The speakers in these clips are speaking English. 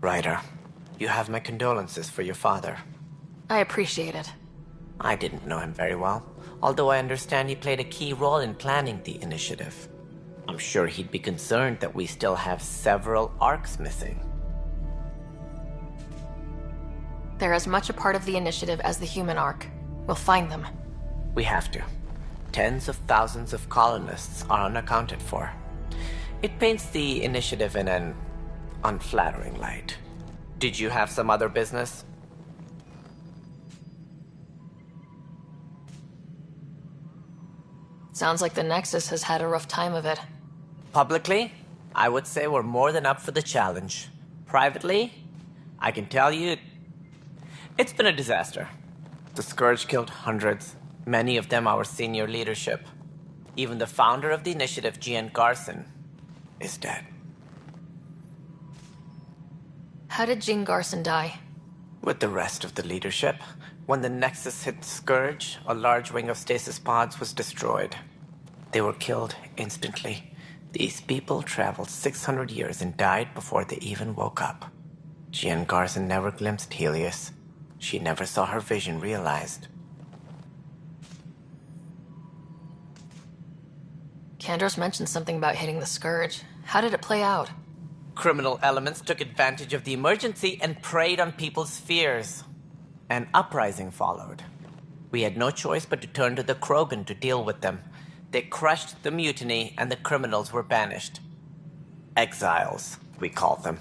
Ryder, you have my condolences for your father. I appreciate it. I didn't know him very well, although I understand he played a key role in planning the initiative. I'm sure he'd be concerned that we still have several arcs missing. They're as much a part of the initiative as the human arc. We'll find them. We have to. Tens of thousands of colonists are unaccounted for. It paints the initiative in an unflattering light. Did you have some other business? Sounds like the Nexus has had a rough time of it. Publicly, I would say we're more than up for the challenge. Privately, I can tell you, it's been a disaster. The Scourge killed hundreds, many of them our senior leadership. Even the founder of the initiative, Jean Garson, is dead. How did Jean Garson die? With the rest of the leadership, when the Nexus hit Scourge, a large wing of stasis pods was destroyed. They were killed instantly. These people traveled 600 years and died before they even woke up. Jean Garson never glimpsed Helios. She never saw her vision realized. Kandros mentioned something about hitting the Scourge. How did it play out? Criminal elements took advantage of the emergency and preyed on people's fears. An uprising followed. We had no choice but to turn to the Krogan to deal with them. They crushed the mutiny and the criminals were banished. Exiles, we call them.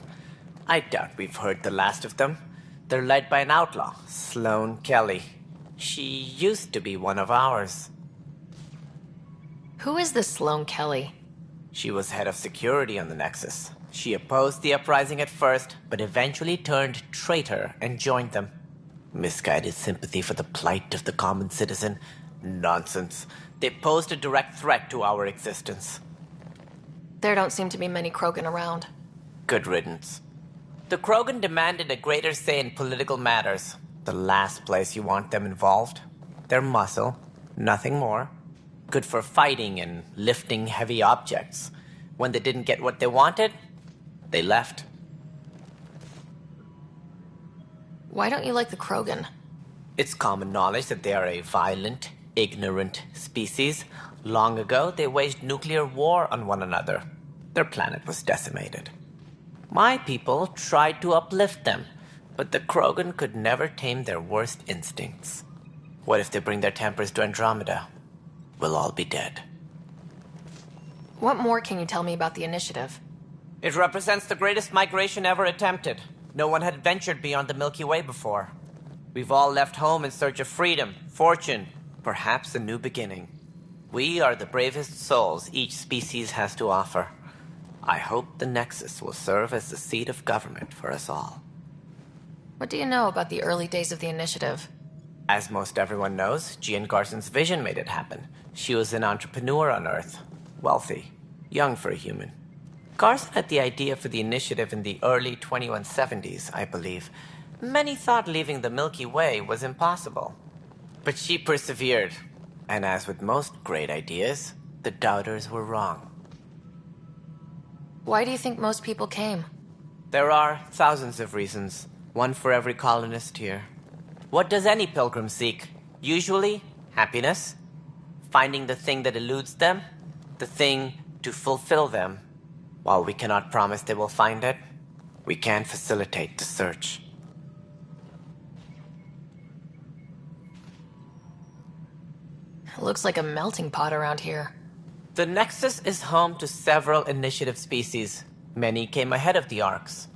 I doubt we've heard the last of them. They're led by an outlaw, Sloane Kelly. She used to be one of ours. Who is this Sloane Kelly? She was head of security on the Nexus. She opposed the uprising at first, but eventually turned traitor and joined them. Misguided sympathy for the plight of the common citizen? Nonsense. They posed a direct threat to our existence. There don't seem to be many Krogan around. Good riddance. The Krogan demanded a greater say in political matters. The last place you want them involved. Their muscle, nothing more. Good for fighting and lifting heavy objects. When they didn't get what they wanted, they left. Why don't you like the Krogan? It's common knowledge that they are a violent, ignorant species. Long ago, they waged nuclear war on one another. Their planet was decimated. My people tried to uplift them, but the Krogan could never tame their worst instincts. What if they bring their tempers to Andromeda? We'll all be dead. What more can you tell me about the initiative? It represents the greatest migration ever attempted. No one had ventured beyond the Milky Way before. We've all left home in search of freedom, fortune, perhaps a new beginning. We are the bravest souls each species has to offer. I hope the Nexus will serve as the seat of government for us all. What do you know about the early days of the initiative? As most everyone knows, Jean Garson's vision made it happen. She was an entrepreneur on Earth. Wealthy. Young for a human. Garson had the idea for the initiative in the early 2170s, I believe. Many thought leaving the Milky Way was impossible. But she persevered. And as with most great ideas, the doubters were wrong. Why do you think most people came? There are thousands of reasons, one for every colonist here. What does any pilgrim seek? Usually, happiness. Finding the thing that eludes them. The thing to fulfill them. While we cannot promise they will find it, we can facilitate the search. It looks like a melting pot around here. The Nexus is home to several initiative species. Many came ahead of the Arcs.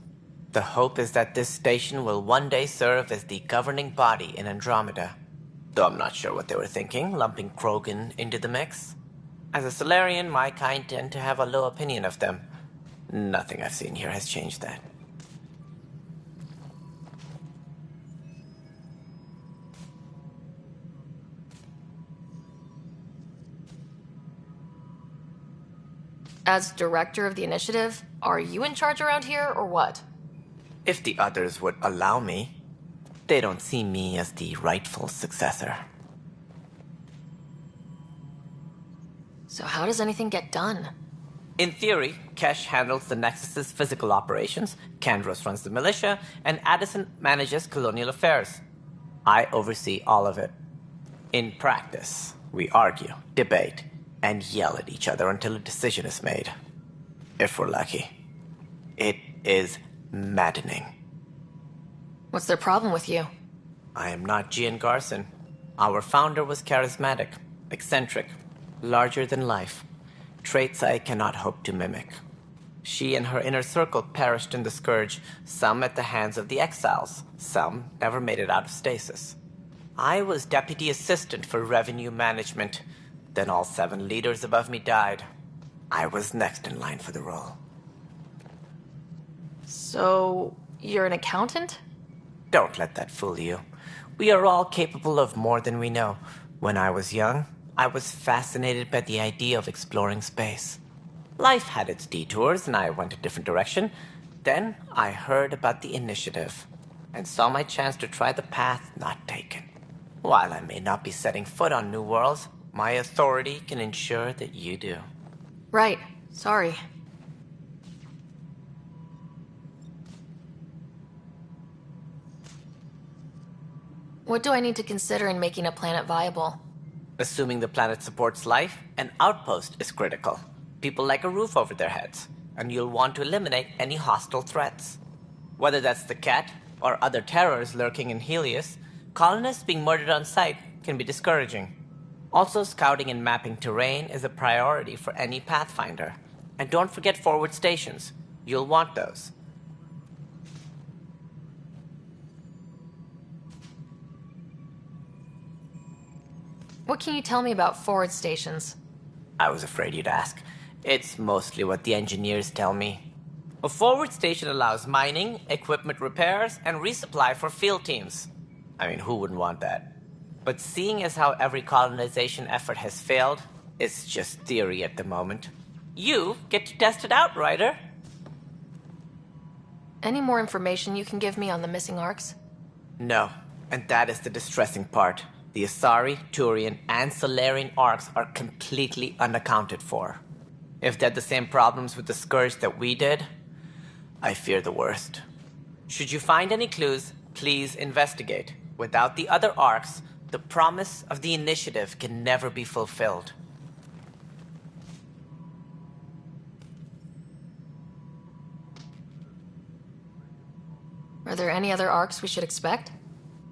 The hope is that this station will one day serve as the governing body in Andromeda. Though I'm not sure what they were thinking, lumping Krogan into the mix. As a Solarian, my kind tend to have a low opinion of them. Nothing I've seen here has changed that. As director of the initiative, are you in charge around here, or what? If the others would allow me, they don't see me as the rightful successor. So how does anything get done? In theory, Kesh handles the Nexus's physical operations, Kandros runs the militia, and Addison manages colonial affairs. I oversee all of it. In practice, we argue, debate, and yell at each other until a decision is made. If we're lucky. It is maddening. What's their problem with you? I am not Gian Garson. Our founder was charismatic, eccentric, larger than life. Traits I cannot hope to mimic. She and her inner circle perished in the Scourge, some at the hands of the Exiles, some never made it out of stasis. I was deputy assistant for revenue management. Then all 7 leaders above me died. I was next in line for the role. So, you're an accountant? Don't let that fool you. We are all capable of more than we know. When I was young, I was fascinated by the idea of exploring space. Life had its detours, and I went a different direction. Then I heard about the Initiative, and saw my chance to try the path not taken. While I may not be setting foot on new worlds, my authority can ensure that you do. Right. Sorry. What do I need to consider in making a planet viable? Assuming the planet supports life, an outpost is critical. People like a roof over their heads, and you'll want to eliminate any hostile threats. Whether that's the Cat or other terrors lurking in Helios, colonists being murdered on sight can be discouraging. Also, scouting and mapping terrain is a priority for any Pathfinder. And don't forget forward stations. You'll want those. What can you tell me about forward stations? I was afraid you'd ask. It's mostly what the engineers tell me. A forward station allows mining, equipment repairs, and resupply for field teams. I mean, who wouldn't want that? But seeing as how every colonization effort has failed, it's just theory at the moment. You get to test it out, Ryder. Any more information you can give me on the missing arcs? No, and that is the distressing part. The Asari, Turian, and Solarian arcs are completely unaccounted for. If they had the same problems with the Scourge that we did, I fear the worst. Should you find any clues, please investigate. Without the other arcs, the promise of the Initiative can never be fulfilled. Are there any other arcs we should expect?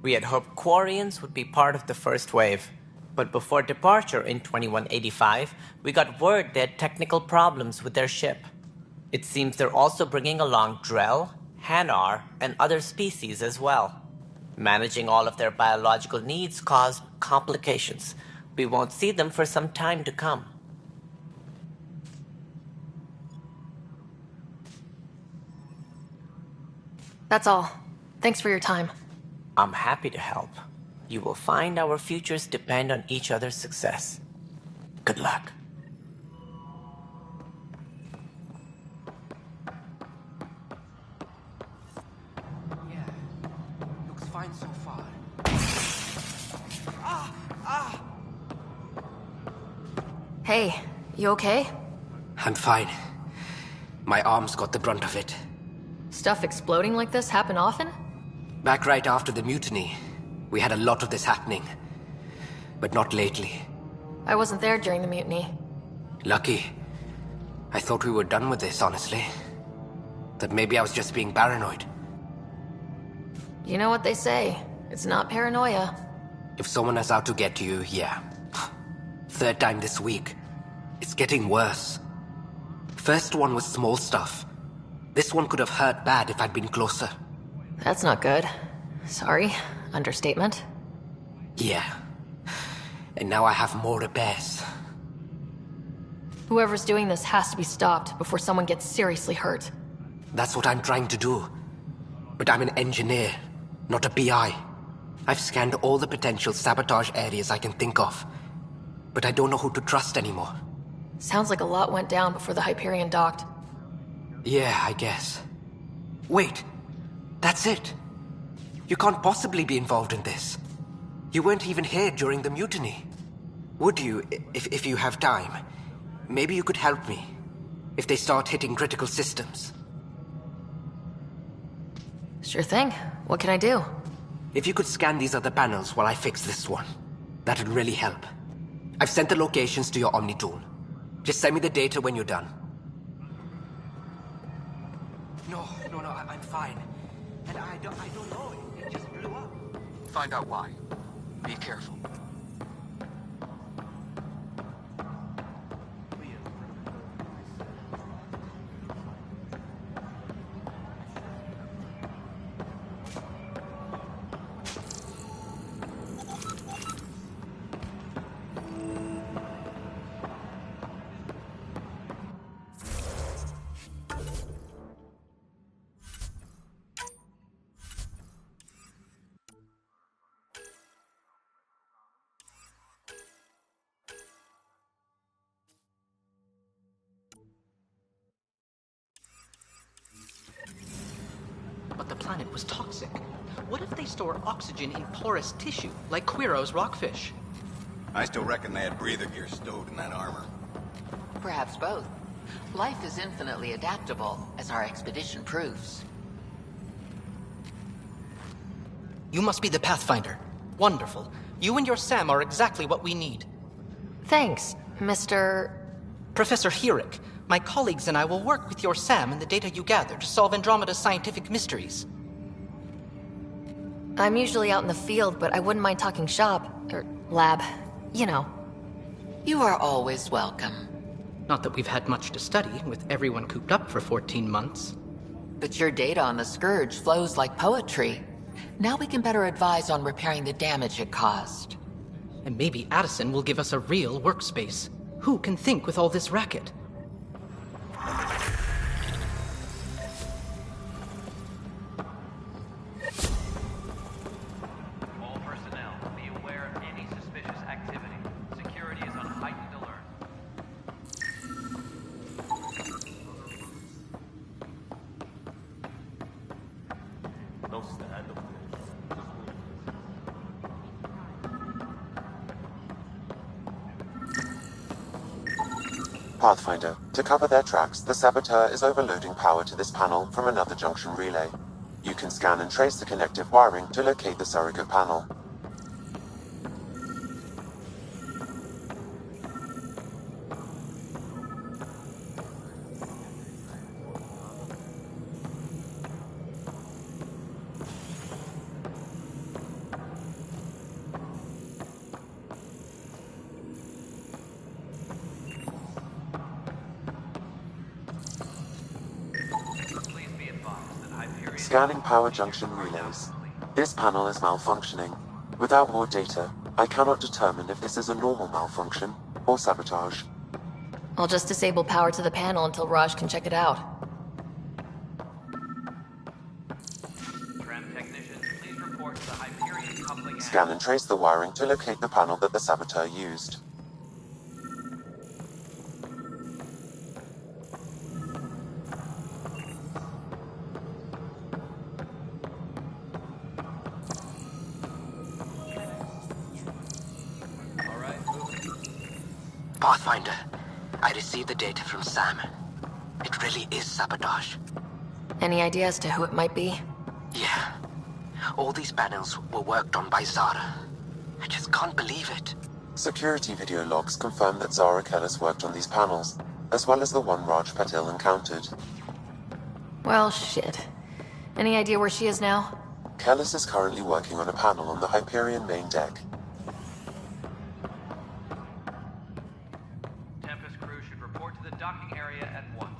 We had hoped Quarians would be part of the first wave, but before departure in 2185, we got word they had technical problems with their ship. It seems they're also bringing along Drell, Hanar, and other species as well. Managing all of their biological needs caused complications. We won't see them for some time to come. That's all. Thanks for your time. I'm happy to help. You will find our futures depend on each other's success. Good luck. Yeah, looks fine so far. Hey, you okay? I'm fine. My arms got the brunt of it. Stuff exploding like this happen often? Back right after the mutiny, we had a lot of this happening. But not lately. I wasn't there during the mutiny. Lucky. I thought we were done with this, honestly. That maybe I was just being paranoid. You know what they say. It's not paranoia. If someone is out to get you, yeah. Third time this week. It's getting worse. First one was small stuff. This one could have hurt bad if I'd been closer. That's not good. Sorry. Understatement. Yeah. And now I have more repairs. Whoever's doing this has to be stopped before someone gets seriously hurt. That's what I'm trying to do. But I'm an engineer, not a PI. I've scanned all the potential sabotage areas I can think of. But I don't know who to trust anymore. Sounds like a lot went down before the Hyperion docked. Yeah, I guess. Wait. That's it. You can't possibly be involved in this. You weren't even here during the mutiny. Would you, if you have time? Maybe you could help me. if they start hitting critical systems. Sure thing. What can I do? If you could scan these other panels while I fix this one, that'd really help. I've sent the locations to your Omni tool. Just send me the data when you're done. No, I'm fine. And I don't know, it just blew up. Find out why. Be careful. But the planet was toxic. What if they store oxygen in porous tissue, like Quiro's rockfish? I still reckon they had breather gear stowed in that armor. Perhaps both. Life is infinitely adaptable, as our expedition proves. You must be the Pathfinder. Wonderful. You and your Sam are exactly what we need. Thanks, Mr. Professor Herrick, my colleagues and I will work with your Sam and the data you gather to solve Andromeda's scientific mysteries. I'm usually out in the field, but I wouldn't mind talking shop, or lab, you know. You are always welcome. Not that we've had much to study, with everyone cooped up for 14 months. But your data on the Scourge flows like poetry. Now we can better advise on repairing the damage it caused. And maybe Addison will give us a real workspace. Who can think with all this racket? All personnel, be aware of any suspicious activity. Security is on heightened alert. Pathfinder, to cover their tracks, the Saboteur is overloading power to this panel from another junction relay. You can scan and trace the connective wiring to locate the surrogate panel. Scanning power junction relays. This panel is malfunctioning. Without more data, I cannot determine if this is a normal malfunction or sabotage. I'll just disable power to the panel until Raj can check it out. Tram technicians, please report to the Hyperion coupling. Scan and trace the wiring to locate the panel that the Saboteur used. Pathfinder, I received the data from Sam. It really is sabotage. Any idea as to who it might be? Yeah. All these panels were worked on by Zara. I just can't believe it. Security video logs confirm that Zara Kellis worked on these panels, as well as the one Raj Patil encountered. Well, shit. Any idea where she is now? Kellis is currently working on a panel on the Hyperion main deck. Tempest crew should report to the docking area at once.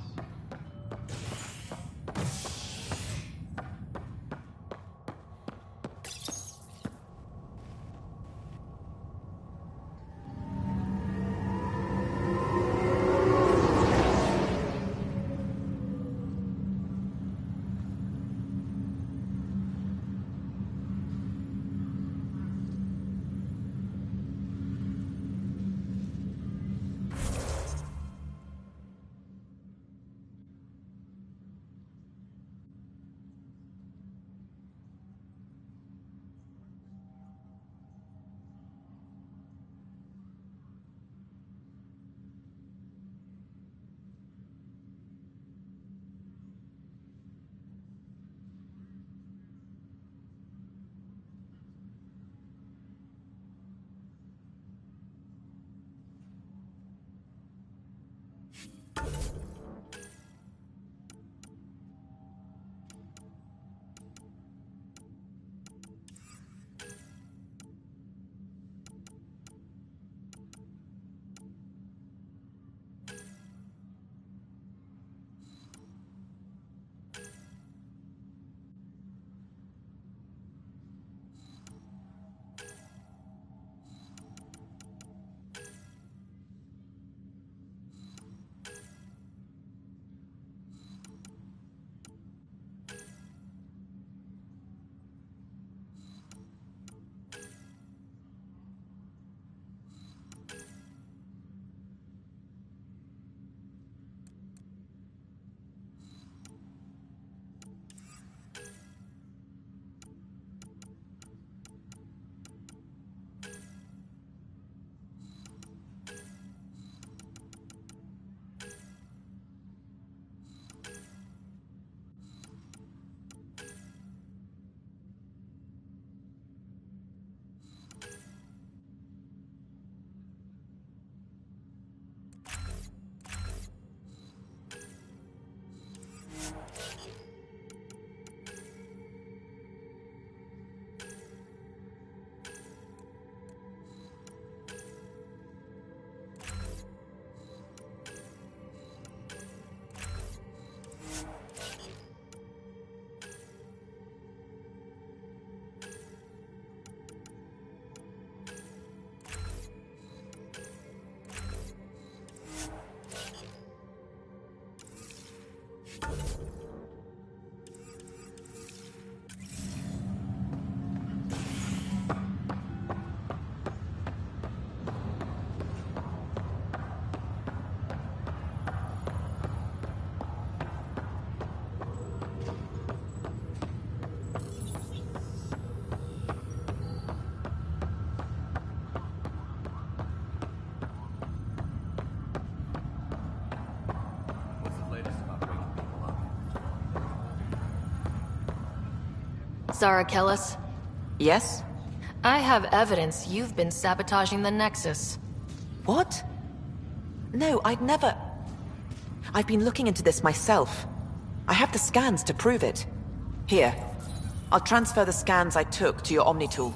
Zara Kellis, Yes? I have evidence you've been sabotaging the Nexus. What? No, I'd never... I've been looking into this myself. I have the scans to prove it. Here. I'll transfer the scans I took to your Omni tool.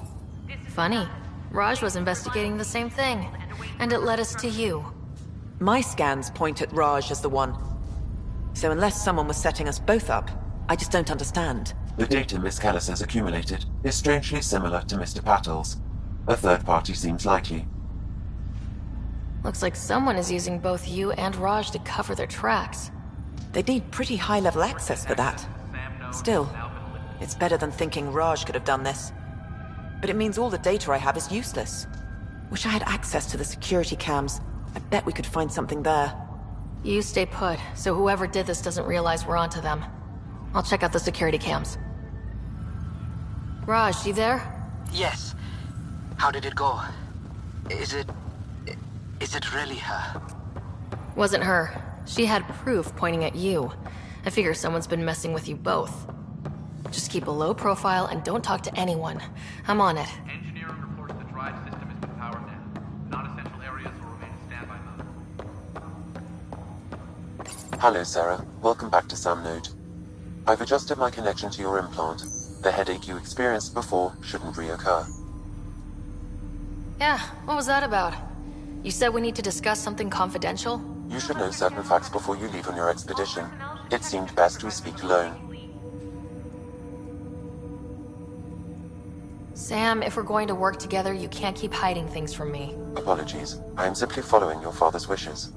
Funny. Raj was investigating the same thing, and it led us to you. My scans point at Raj as the one. So unless someone was setting us both up, I just don't understand. The data Miss Kellis has accumulated is strangely similar to Mr. Patel's. A third party seems likely. Looks like someone is using both you and Raj to cover their tracks. They need pretty high-level access for that. Still, it's better than thinking Raj could have done this. But it means all the data I have is useless. Wish I had access to the security cams. I bet we could find something there. You stay put, so whoever did this doesn't realize we're onto them. I'll check out the security cams. Raj, you there? Yes. How did it go? Is it really her? Wasn't her. She had proof pointing at you. I figure someone's been messing with you both. Just keep a low profile and don't talk to anyone. I'm on it. Engineering reports the drive system has been powered down. Non-essential areas will remain in standby mode. Hello, Sarah. Welcome back to Sam Node. I've adjusted my connection to your implant. The headache you experienced before shouldn't reoccur. Yeah, what was that about? You said we need to discuss something confidential? You should know certain facts before you leave on your expedition. It seemed best we speak alone. Sam, if we're going to work together, you can't keep hiding things from me. Apologies. I am simply following your father's wishes.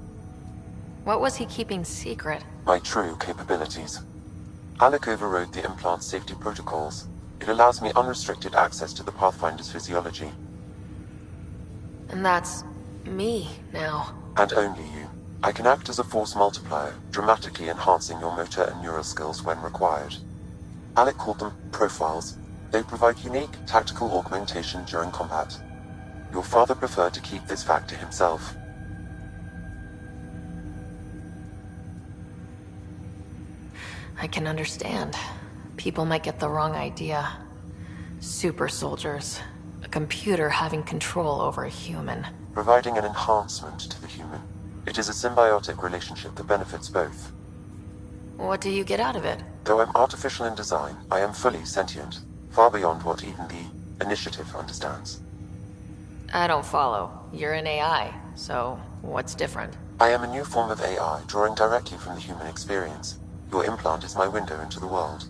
What was he keeping secret? My true capabilities. Alec overrode the implant's safety protocols. It allows me unrestricted access to the Pathfinder's physiology. And that's... me, now. And only you. I can act as a force multiplier, dramatically enhancing your motor and neural skills when required. Alec called them profiles. They provide unique tactical augmentation during combat. Your father preferred to keep this fact to himself. I can understand. People might get the wrong idea. Super soldiers. A computer having control over a human. Providing an enhancement to the human. It is a symbiotic relationship that benefits both. What do you get out of it? Though I'm artificial in design, I am fully sentient. Far beyond what even the Initiative understands. I don't follow. You're an AI, so what's different? I am a new form of AI, drawing directly from the human experience. Your implant is my window into the world.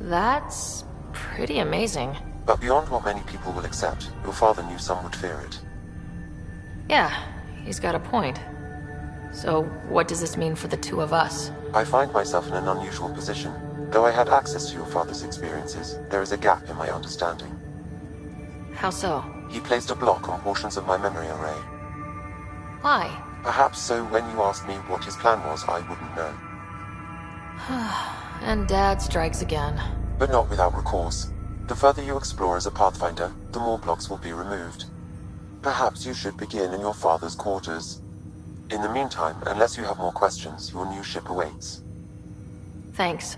That's pretty amazing. But beyond what many people will accept, your father knew some would fear it. Yeah, he's got a point. So what does this mean for the two of us? I find myself in an unusual position. Though I had access to your father's experiences, there is a gap in my understanding. How so? He placed a block on portions of my memory array. Why? Perhaps so when you asked me what his plan was, I wouldn't know. And Dad strikes again. But not without recourse. The further you explore as a Pathfinder, the more blocks will be removed. Perhaps you should begin in your father's quarters. In the meantime, unless you have more questions, your new ship awaits. Thanks.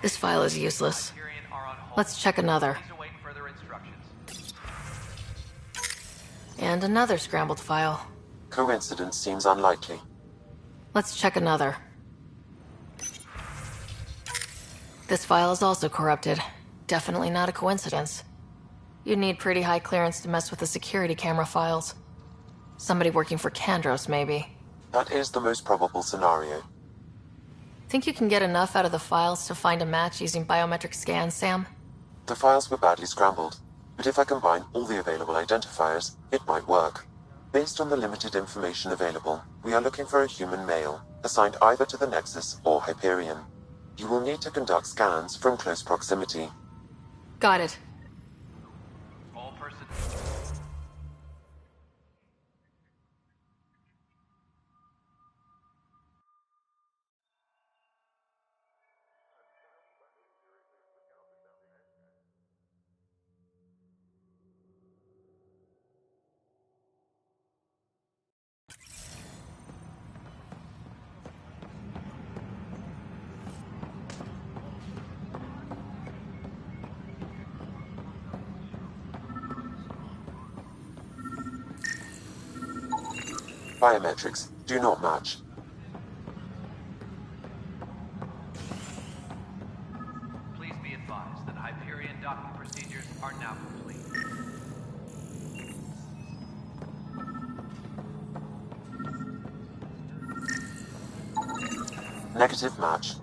This file is useless. Hyperion are on hold. Let's check another. Please await further instructions. And another scrambled file. Coincidence seems unlikely. Let's check another. This file is also corrupted. Definitely not a coincidence. You'd need pretty high clearance to mess with the security camera files. Somebody working for Kandros, maybe. That is the most probable scenario. Think you can get enough out of the files to find a match using biometric scans, Sam? The files were badly scrambled, but if I combine all the available identifiers, it might work. Based on the limited information available, we are looking for a human male, assigned either to the Nexus or Hyperion. You will need to conduct scans from close proximity. Got it. All persons. Biometrics do not match. Please be advised that Hyperion docking procedures are now complete. Negative match.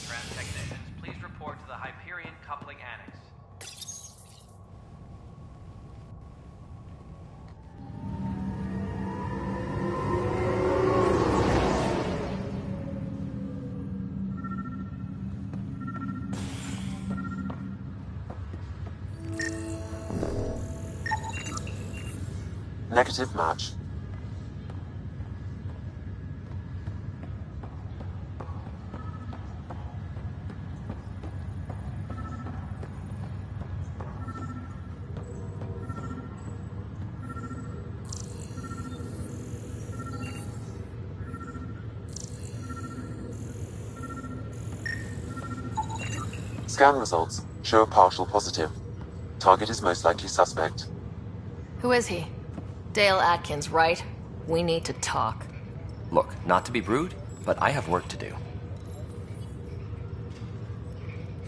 Tram technicians, please report to the Hyperion coupling annex. Negative match. Scan results show a partial positive. Target is most likely suspect. Who is he? Dale Atkins, right? We need to talk. Look, not to be rude, but I have work to do.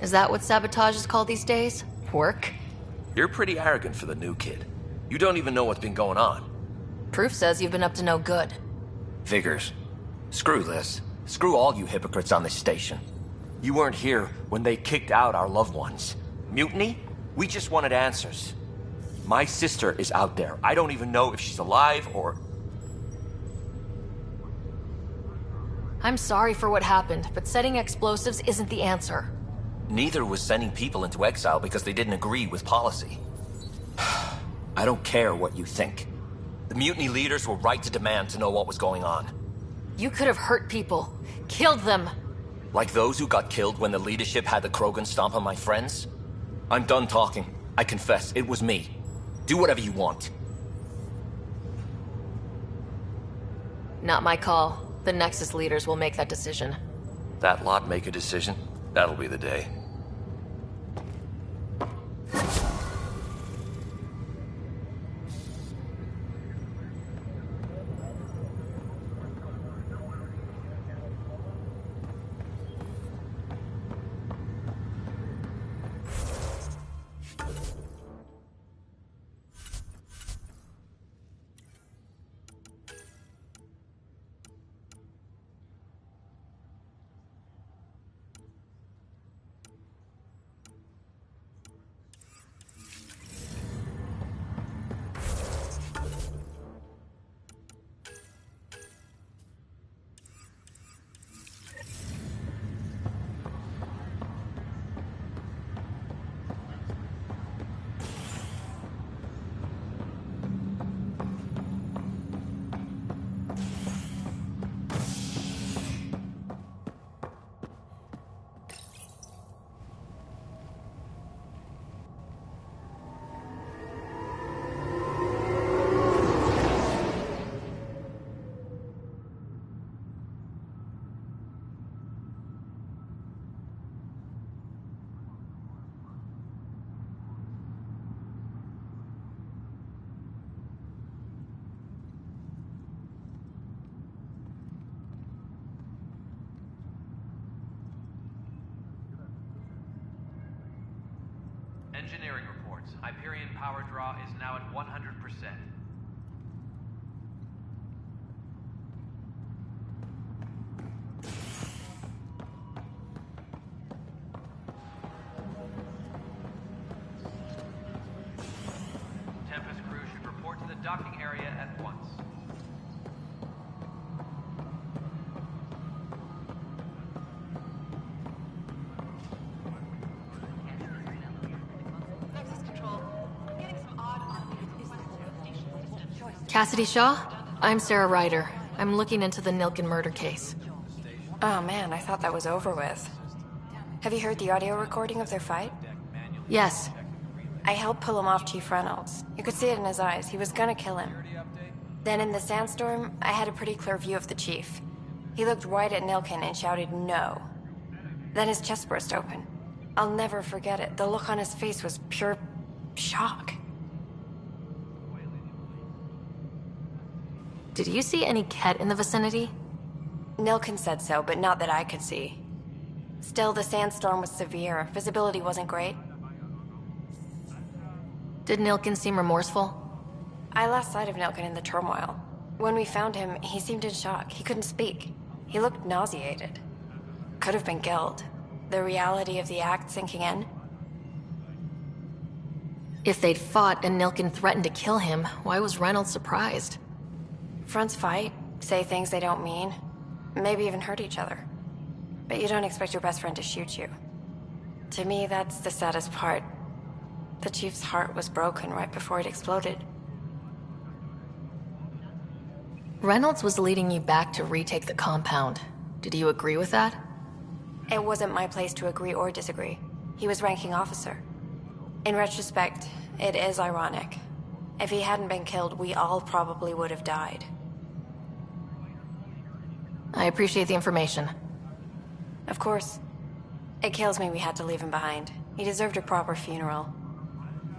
Is that what sabotage is called these days? Work? You're pretty arrogant for the new kid. You don't even know what's been going on. Proof says you've been up to no good. Figures. Screw this. Screw all you hypocrites on this station. You weren't here when they kicked out our loved ones. Mutiny? We just wanted answers. My sister is out there. I don't even know if she's alive or... I'm sorry for what happened, but setting explosives isn't the answer. Neither was sending people into exile because they didn't agree with policy. I don't care what you think. The mutiny leaders were right to demand to know what was going on. You could have hurt people. Killed them. Like those who got killed when the leadership had the Krogan stomp on my friends? I'm done talking. I confess, it was me. Do whatever you want. Not my call. The Nexus leaders will make that decision. That lot make a decision? That'll be the day. Engineering reports. Hyperion power draw is now at 100%. Tempest crew should report to the docking area at once. Cassidy Shaw? I'm Sarah Ryder. I'm looking into the Nilken murder case. Oh man, I thought that was over with. Have you heard the audio recording of their fight? Yes. I helped pull him off Chief Reynolds. You could see it in his eyes. He was gonna kill him. Then in the sandstorm, I had a pretty clear view of the Chief. He looked right at Nilken and shouted no. Then his chest burst open. I'll never forget it. The look on his face was pure shock. Did you see any Ket in the vicinity? Nilken said so, but not that I could see. Still, the sandstorm was severe. Visibility wasn't great. Did Nilken seem remorseful? I lost sight of Nilken in the turmoil. When we found him, he seemed in shock. He couldn't speak. He looked nauseated. Could have been guilt. The reality of the act sinking in. If they'd fought and Nilken threatened to kill him, why was Reynolds surprised? Fronts fight, say things they don't mean, maybe even hurt each other. But you don't expect your best friend to shoot you. To me, that's the saddest part. The Chief's heart was broken right before it exploded. Reynolds was leading you back to retake the compound. Did you agree with that? It wasn't my place to agree or disagree. He was ranking officer. In retrospect, it is ironic. If he hadn't been killed, we all probably would have died. I appreciate the information. Of course. It kills me we had to leave him behind. He deserved a proper funeral.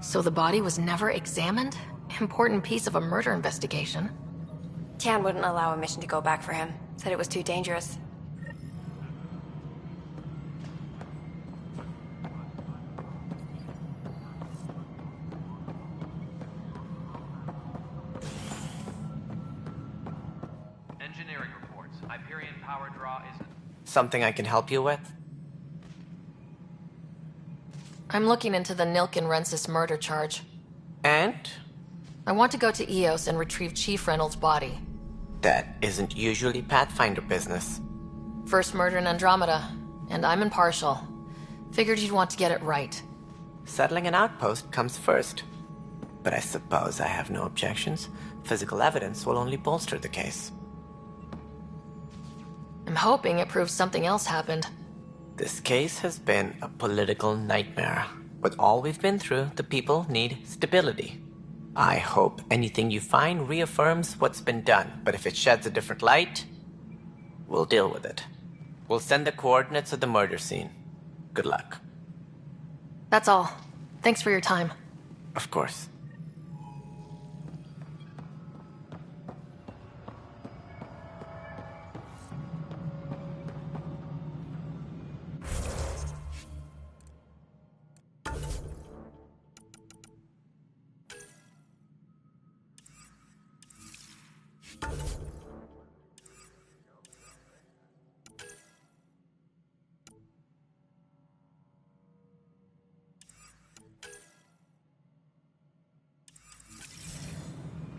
So the body was never examined? Important piece of a murder investigation. Tian wouldn't allow a mission to go back for him. Said it was too dangerous. Engineering reports. Hyperion power draw is... Something I can help you with? I'm looking into the Nilken Rensis murder charge. And? I want to go to EOS and retrieve Chief Reynolds' body. That isn't usually Pathfinder business. First murder in Andromeda, and I'm impartial. Figured you'd want to get it right. Settling an outpost comes first. But I suppose I have no objections. Physical evidence will only bolster the case. I'm hoping it proves something else happened. This case has been a political nightmare. With all we've been through, the people need stability. I hope anything you find reaffirms what's been done, but if it sheds a different light, we'll deal with it. We'll send the coordinates of the murder scene. Good luck. That's all. Thanks for your time. Of course.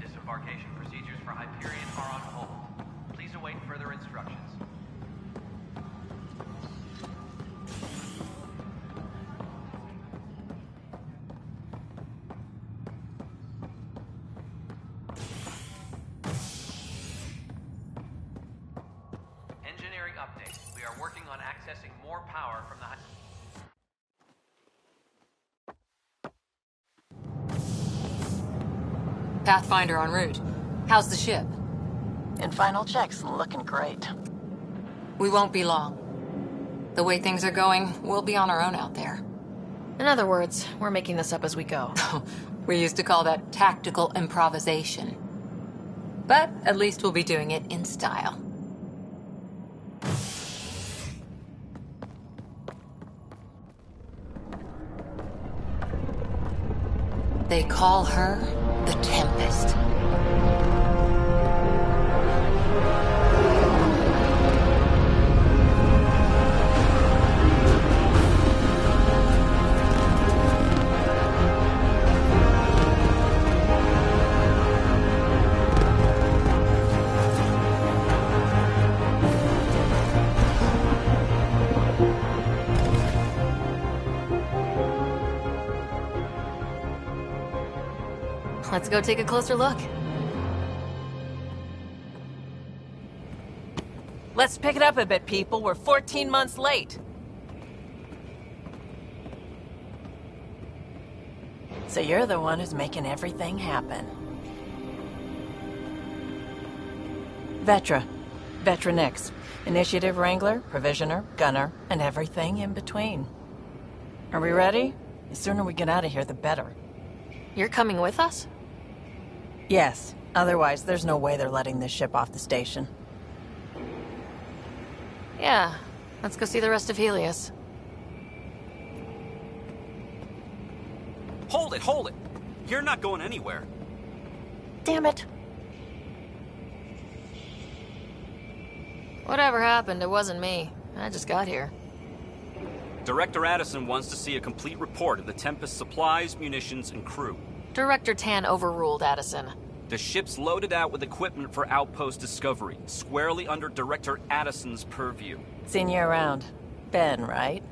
Disembarkation procedures for Hyperion are on hold. Please await further instructions. Engineering update. We are working on accessing more power from the... Pathfinder en route. How's the ship? In final checks, looking great. We won't be long. The way things are going, we'll be on our own out there. In other words, we're making this up as we go. We used to call that tactical improvisation. But at least we'll be doing it in style. They call her the Tempest. Let's go take a closer look. Let's pick it up a bit, people. We're 14 months late. So you're the one who's making everything happen. Vetra. Vetra Nix. Initiative Wrangler, Provisioner, Gunner, and everything in between. Are we ready? The sooner we get out of here, the better. You're coming with us? Yes. Otherwise, there's no way they're letting this ship off the station. Yeah. Let's go see the rest of Helios. Hold it, hold it! You're not going anywhere. Damn it. Whatever happened, it wasn't me. I just got here. Director Addison wants to see a complete report of the Tempest supplies, munitions, and crew. Director Tan overruled Addison. The ship's loaded out with equipment for outpost discovery, squarely under Director Addison's purview. Seen you around. Ben, right?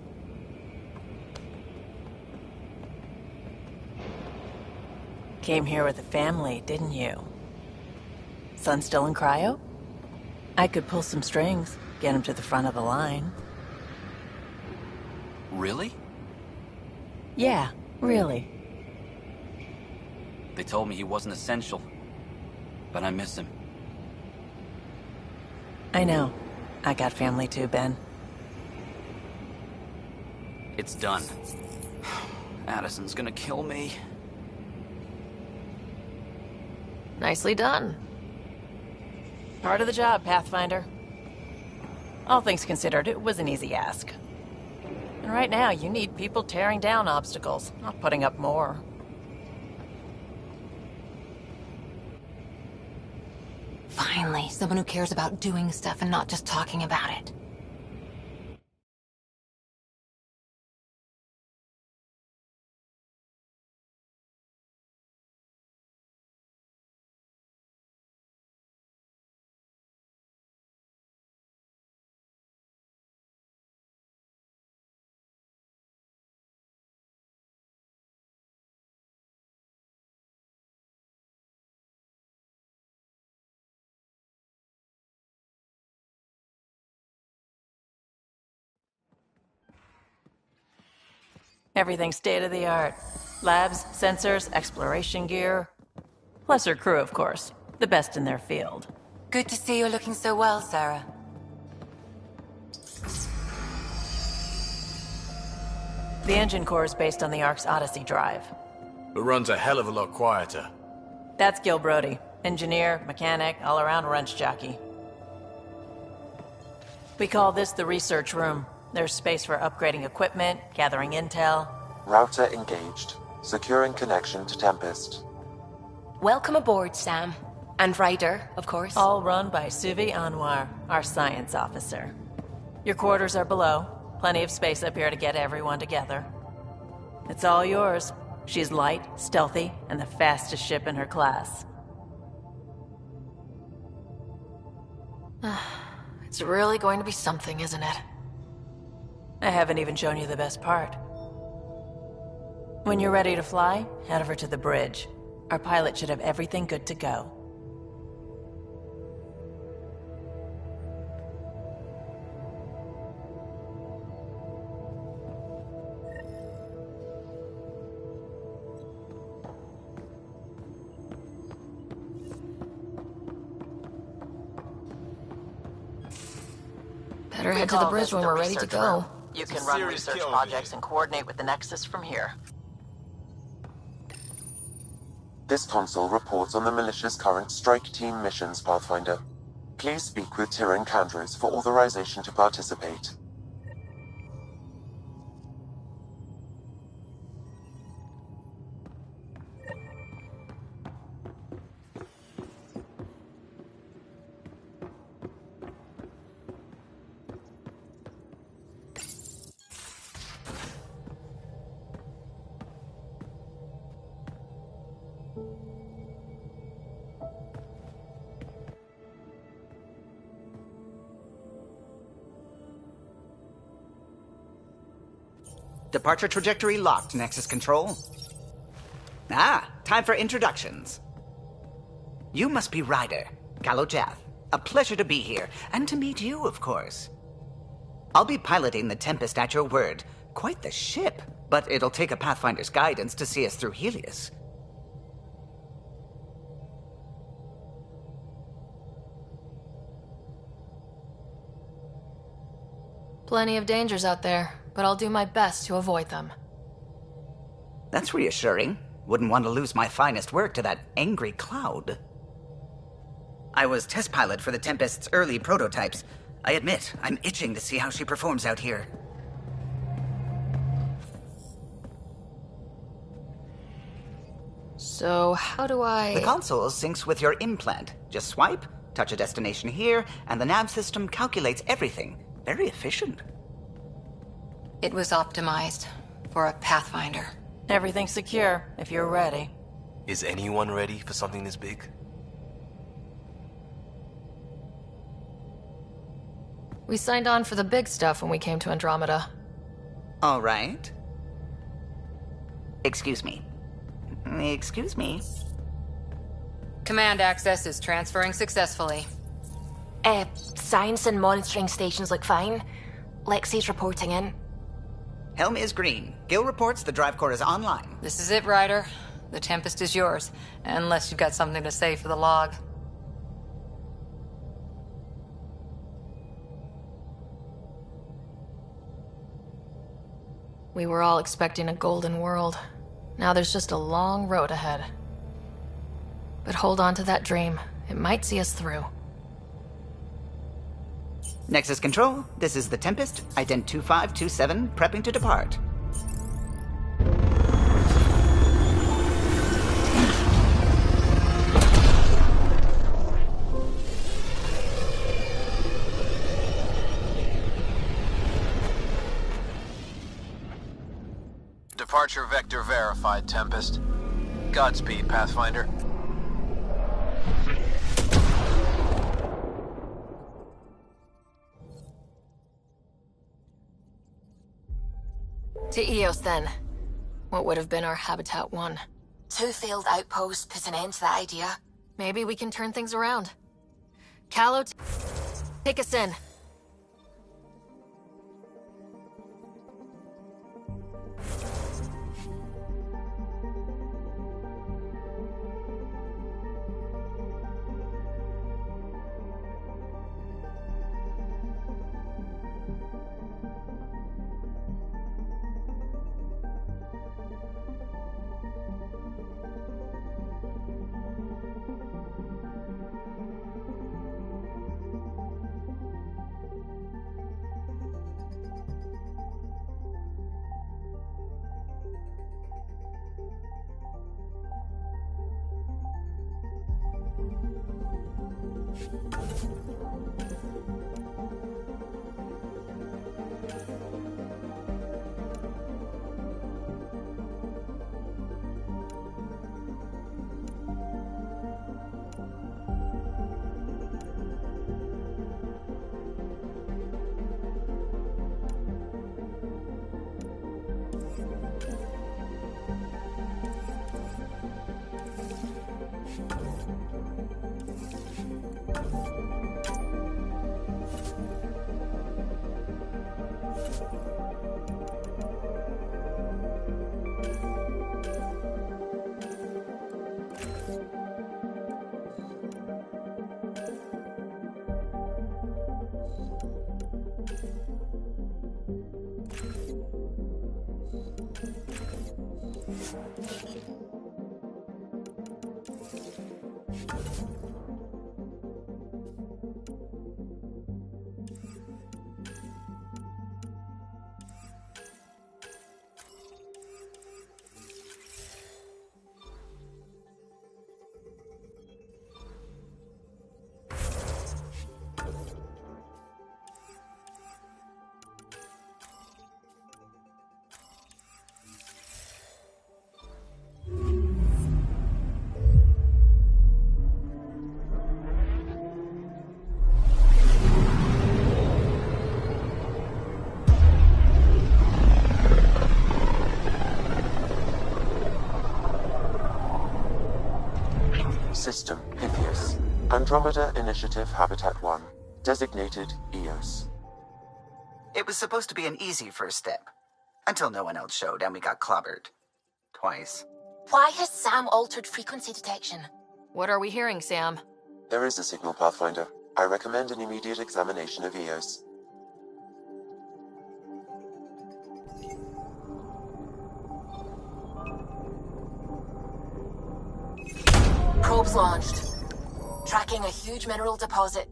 Came here with a family, didn't you? Son still in cryo? I could pull some strings, get him to the front of the line. Really? Yeah, really. They told me he wasn't essential, but I miss him. I know. I got family too, Ben. It's done. Addison's gonna kill me. Nicely done. Part of the job, Pathfinder. All things considered, it was an easy ask. And right now, you need people tearing down obstacles, not putting up more. Finally, someone who cares about doing stuff and not just talking about it. Everything state-of-the-art. Labs, sensors, exploration gear. Plus her crew, of course. The best in their field. Good to see you're looking so well, Sarah. The engine core is based on the Ark's Odyssey drive. It runs a hell of a lot quieter. That's Gil Brody. Engineer, mechanic, all-around wrench jockey. We call this the research room. There's space for upgrading equipment, gathering intel. Router engaged. Securing connection to Tempest. Welcome aboard, Sam. And Ryder, of course. All run by Suvi Anwar, our science officer. Your quarters are below. Plenty of space up here to get everyone together. It's all yours. She's light, stealthy, and the fastest ship in her class. It's really going to be something, isn't it? I haven't even shown you the best part. When you're ready to fly, head over to the bridge. Our pilot should have everything good to go. Better head to the bridge when we're ready to go. You can run research projects and coordinate with the Nexus from here. This console reports on the militia's current strike team missions, Pathfinder. Please speak with Tyrion Kandros for authorization to participate. Departure trajectory locked, Nexus Control. Ah, time for introductions. You must be Ryder, Calo Jath. A pleasure to be here, and to meet you, of course. I'll be piloting the Tempest at your word. Quite the ship, but it'll take a Pathfinder's guidance to see us through Helios. Plenty of dangers out there, but I'll do my best to avoid them. That's reassuring. Wouldn't want to lose my finest work to that angry cloud. I was test pilot for the Tempest's early prototypes. I admit, I'm itching to see how she performs out here. So, how do I... The console syncs with your implant. Just swipe, touch a destination here, and the nav system calculates everything. Very efficient. It was optimized for a Pathfinder. Everything's secure, if you're ready. Is anyone ready for something this big? We signed on for the big stuff when we came to Andromeda. All right. Excuse me. Excuse me. Command access is transferring successfully. Science and monitoring stations look fine. Lexi's reporting in. Helm is green. Gil reports the drive core is online. This is it, Ryder. The Tempest is yours, unless you've got something to say for the log. We were all expecting a golden world. Now there's just a long road ahead. But hold on to that dream. It might see us through. Nexus Control, this is the Tempest, Ident 2527, prepping to depart. Departure vector verified, Tempest. Godspeed, Pathfinder. To Eos, then. What would have been our Habitat 1? 2 failed outposts put an end to that idea. Maybe we can turn things around. Calo, take us in. System Pythias. Andromeda Initiative Habitat 1. Designated EOS. It was supposed to be an easy first step. Until no one else showed and we got clobbered. Twice. Why has Sam altered frequency detection? What are we hearing, Sam? There is a signal, Pathfinder. I recommend an immediate examination of EOS. Probes launched. Tracking a huge mineral deposit.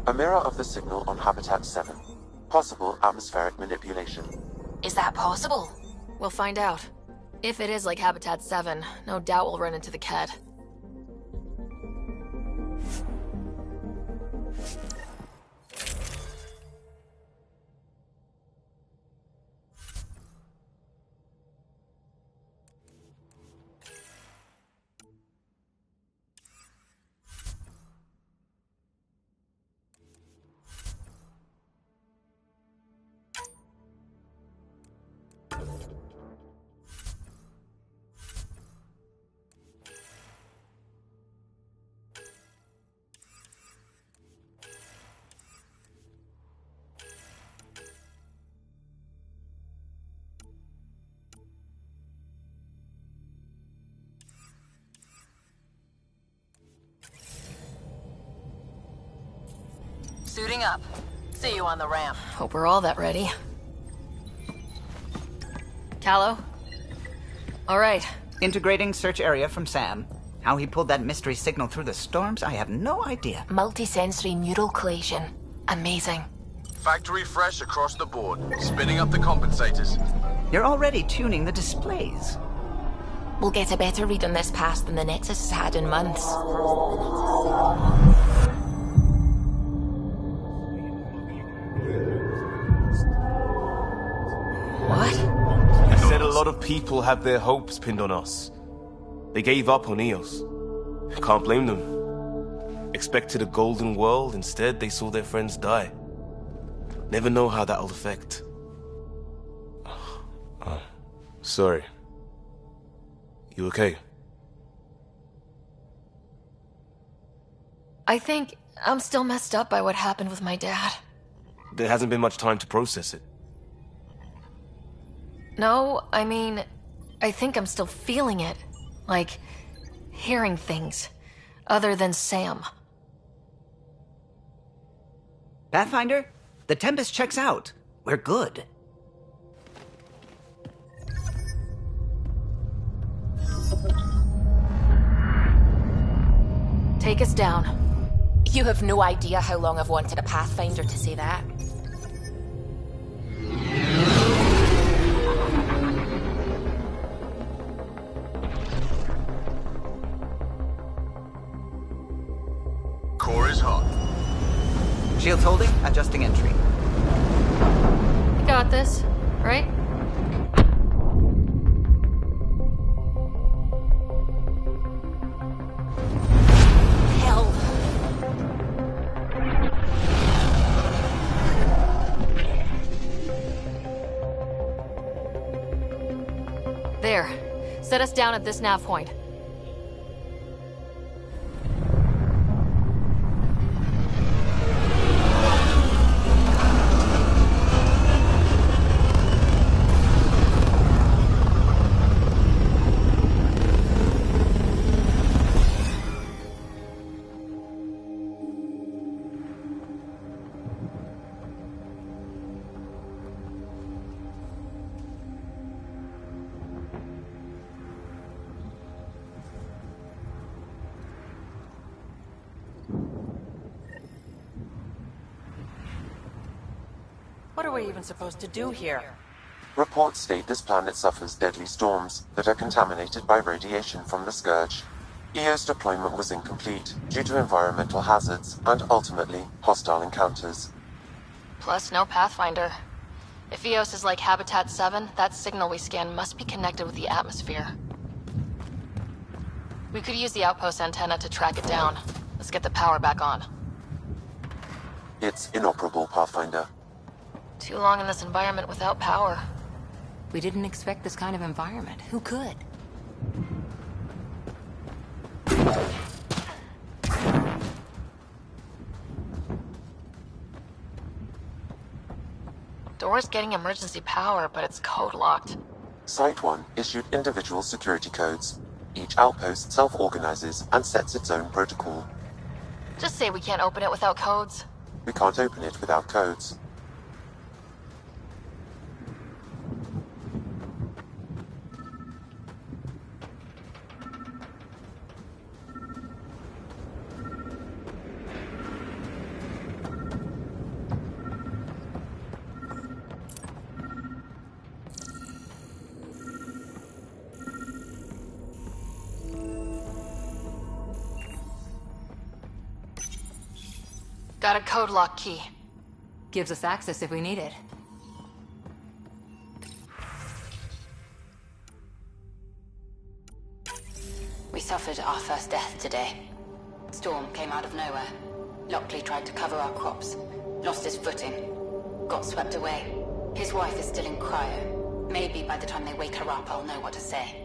A mirror of the signal on Habitat 7. Possible atmospheric manipulation. Is that possible? We'll find out. If it is like Habitat 7, no doubt we'll run into the Kett. Suiting up. See you on the ramp. Hope we're all that ready. Callow? All right. Integrating search area from Sam. How he pulled that mystery signal through the storms, I have no idea. Multisensory neural collation. Amazing. Factory fresh across the board. Spinning up the compensators. You're already tuning the displays. We'll get a better read on this pass than the Nexus has had in months. What? I said a lot of people have their hopes pinned on us. They gave up on EOS. Can't blame them. Expected a golden world, instead they saw their friends die. Never know how that'll affect. Sorry. You okay? I think I'm still messed up by what happened with my dad. There hasn't been much time to process it. No, I mean, I think I'm still feeling it. Like, hearing things. Other than Sam. Pathfinder, the Tempest checks out. We're good. Take us down. You have no idea how long I've wanted a Pathfinder to say that. Core is hot. Shields holding, adjusting entry. You got this, right? Hell. There. Set us down at this nav point. are we even supposed to do here? Reports state this planet suffers deadly storms that are contaminated by radiation from the Scourge. EO's deployment was incomplete due to environmental hazards and, ultimately, hostile encounters. Plus, no Pathfinder. If EOS is like Habitat 7, that signal we scan must be connected with the atmosphere. We could use the outpost antenna to track it down. Let's get the power back on. It's inoperable, Pathfinder. Too long in this environment without power. We didn't expect this kind of environment. Who could? Door's getting emergency power, but it's code locked. Site 1 issued individual security codes. Each outpost self-organizes and sets its own protocol. Just say we can't open it without codes. We can't open it without codes. Got a code lock key. Gives us access if we need it. We suffered our first death today. Storm came out of nowhere. Lockley tried to cover our crops. Lost his footing. Got swept away. His wife is still in cryo. Maybe by the time they wake her up, I'll know what to say.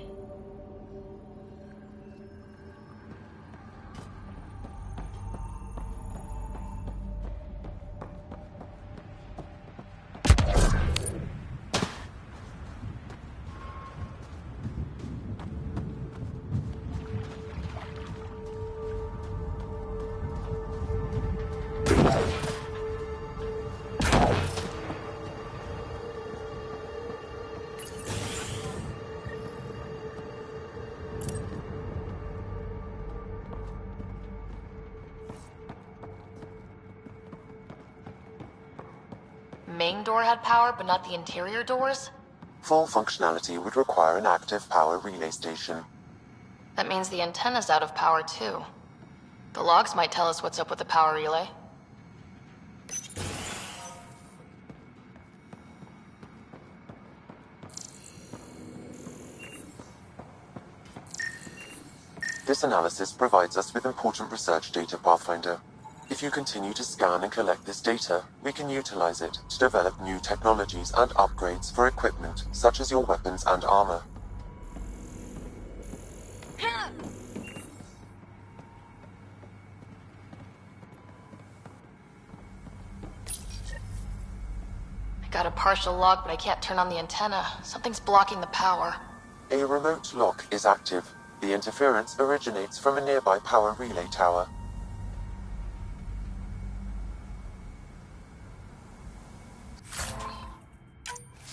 Main door had power, but not the interior doors? Full functionality would require an active power relay station. That means the antenna's out of power too. The logs might tell us what's up with the power relay. This analysis provides us with important research data, Pathfinder. If you continue to scan and collect this data, we can utilize it to develop new technologies and upgrades for equipment, such as your weapons and armor. I got a partial lock, but I can't turn on the antenna. Something's blocking the power. A remote lock is active. The interference originates from a nearby power relay tower.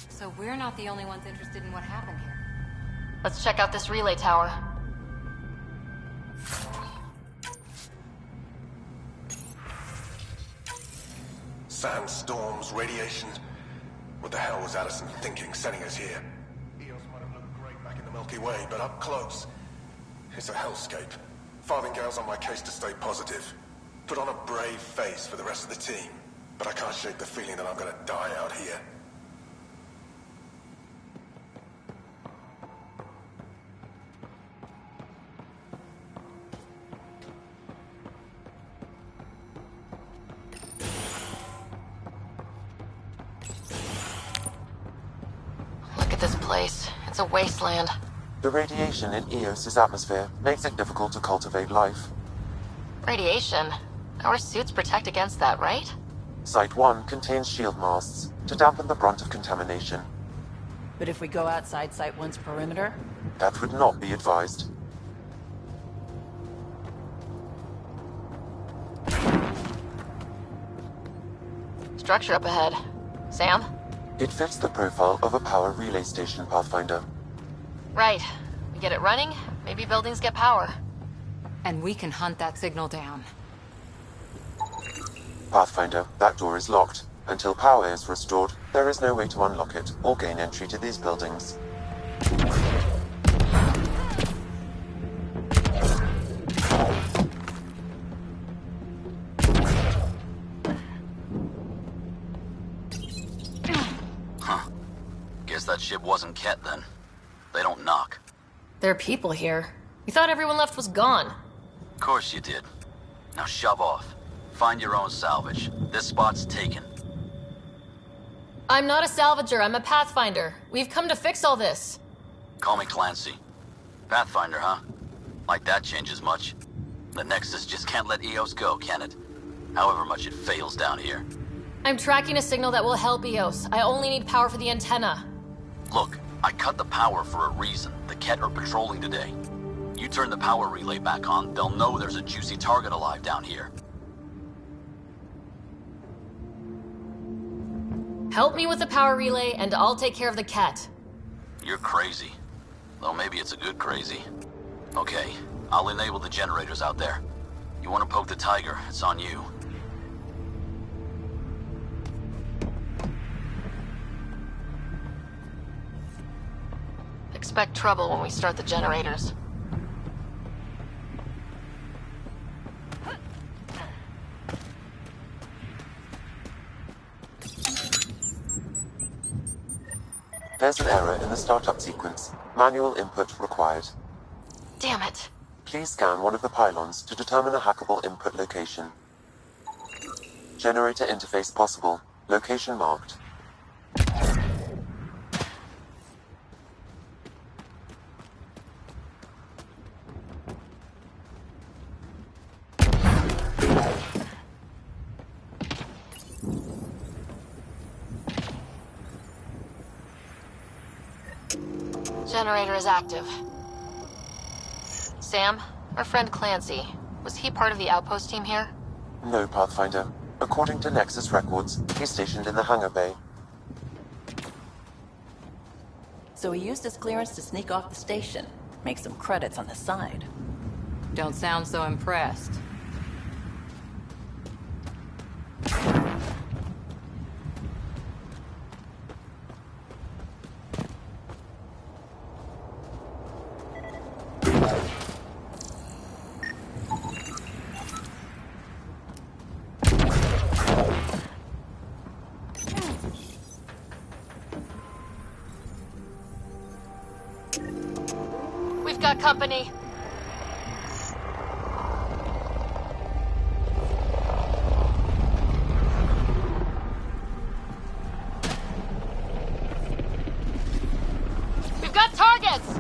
So we're not the only ones interested in what happened here. Let's check out this relay tower. Sandstorms, radiation. What the hell was Addison thinking sending us here? Eos might have looked great back in the Milky Way, but up close, it's a hellscape. Farthingale's on my case to stay positive. Put on a brave face for the rest of the team, but I can't shake the feeling that I'm gonna die out here. Look at this place. It's a wasteland. The radiation in Eos's atmosphere makes it difficult to cultivate life. Radiation? Our suits protect against that, right? Site 1 contains shield masts to dampen the brunt of contamination. But if we go outside Site 1's perimeter? That would not be advised. Structure up ahead. Sam? It fits the profile of a power relay station, Pathfinder. Right. We get it running, maybe buildings get power. And we can hunt that signal down. Pathfinder, that door is locked. Until power is restored, there is no way to unlock it or gain entry to these buildings. Huh. Guess that ship wasn't Ket then. They don't knock. There are people here. We thought everyone left was gone. Of course you did. Now shove off. Find your own salvage. This spot's taken. I'm not a salvager, I'm a Pathfinder. We've come to fix all this. Call me Clancy. Pathfinder, huh? Like that changes much. The Nexus just can't let EOS go, can it? However much it fails down here. I'm tracking a signal that will help EOS. I only need power for the antenna. Look, I cut the power for a reason. The Ket are patrolling today. You turn the power relay back on, they'll know there's a juicy target alive down here. Help me with the power relay, and I'll take care of the Ket. You're crazy. Though maybe it's a good crazy. Okay, I'll enable the generators out there. You want to poke the Tiger, it's on you. Expect trouble when we start the generators. There's an error in the startup sequence. Manual input required. Damn it. Please scan one of the pylons to determine a hackable input location. Generator interface possible. Location marked. Generator is active. Sam, our friend Clancy, was he part of the outpost team here? No, Pathfinder. According to Nexus records, he's stationed in the hangar bay. So he used his clearance to sneak off the station. Make some credits on the side. Don't sound so impressed. We've got company. We've got targets!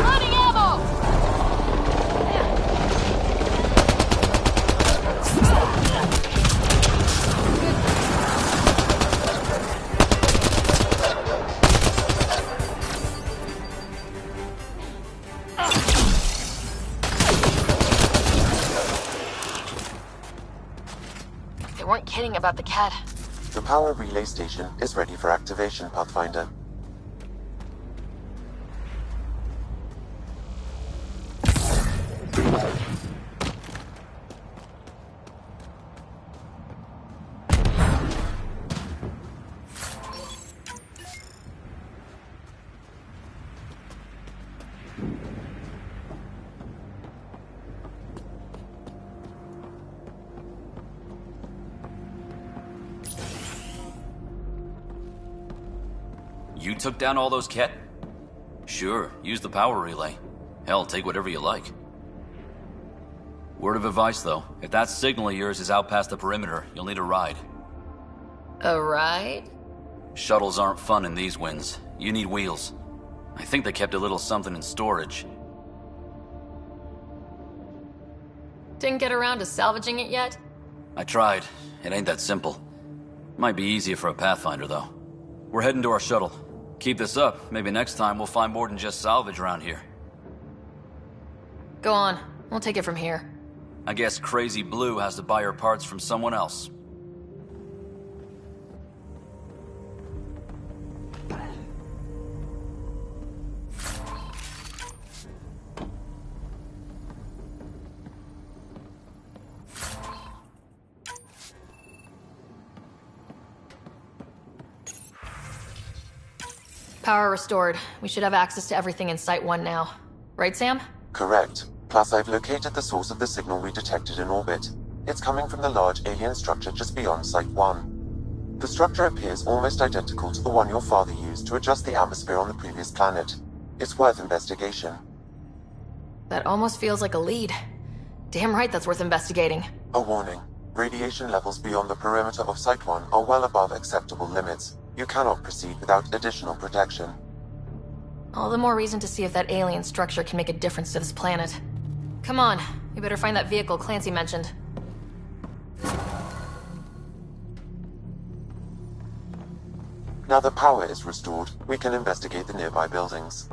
Running ammo! They weren't kidding about the cat. The power relay station is ready for activation, Pathfinder. You took down all those Ket? Sure, use the power relay. Hell, take whatever you like. Word of advice, though. If that signal of yours is out past the perimeter, you'll need a ride. A ride? Shuttles aren't fun in these winds. You need wheels. I think they kept a little something in storage. Didn't get around to salvaging it yet? I tried. It ain't that simple. Might be easier for a Pathfinder, though. We're heading to our shuttle. Keep this up, maybe next time we'll find more than just salvage around here. Go on. We'll take it from here. I guess Crazy Blue has to buy her parts from someone else. Power restored. We should have access to everything in Site 1 now. Right, Sam? Correct. Plus, I've located the source of the signal we detected in orbit. It's coming from the large alien structure just beyond Site 1. The structure appears almost identical to the one your father used to adjust the atmosphere on the previous planet. It's worth investigation. That almost feels like a lead. Damn right that's worth investigating. A warning. Radiation levels beyond the perimeter of Site 1 are well above acceptable limits. You cannot proceed without additional protection. All the more reason to see if that alien structure can make a difference to this planet. Come on, we better find that vehicle Clancy mentioned. Now that power is restored, we can investigate the nearby buildings.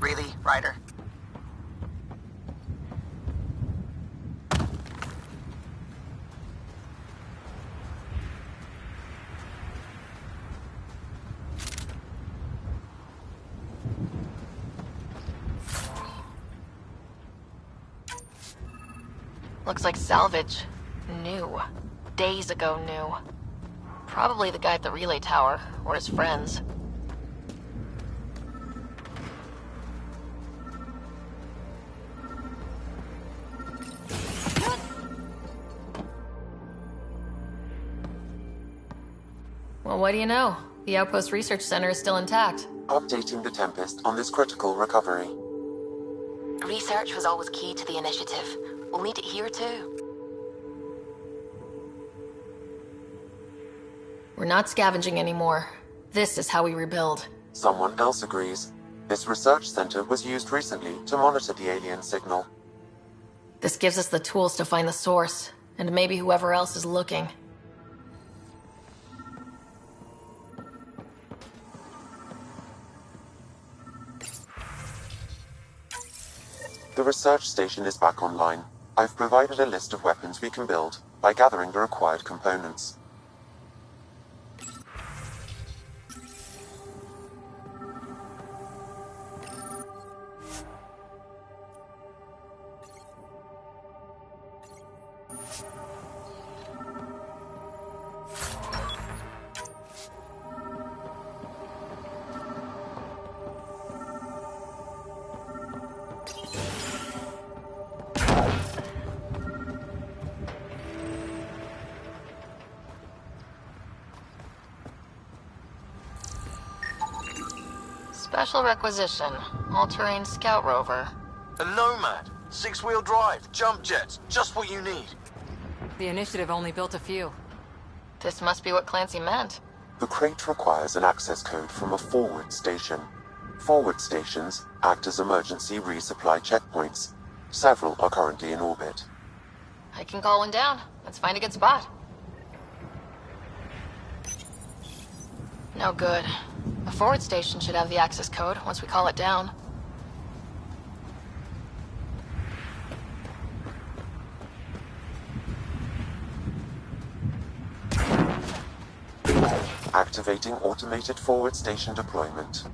Really, Ryder? Looks like salvage. New. Days ago new. Probably the guy at the relay tower, or his friends. Well, what do you know? The Outpost Research Center is still intact. Updating the Tempest on this critical recovery. Research was always key to the initiative. We'll need it here too. We're not scavenging anymore. This is how we rebuild. Someone else agrees. This research center was used recently to monitor the alien signal. This gives us the tools to find the source, and maybe whoever else is looking. The research station is back online. I've provided a list of weapons we can build by gathering the required components. Special requisition. All-terrain scout rover. A Nomad. 6-wheel drive. Jump jets. Just what you need. The initiative only built a few. This must be what Clancy meant. The crate requires an access code from a forward station. Forward stations act as emergency resupply checkpoints. Several are currently in orbit. I can call one down. Let's find a good spot. No good. A forward station should have the access code once we call it down. Activating automated forward station deployment.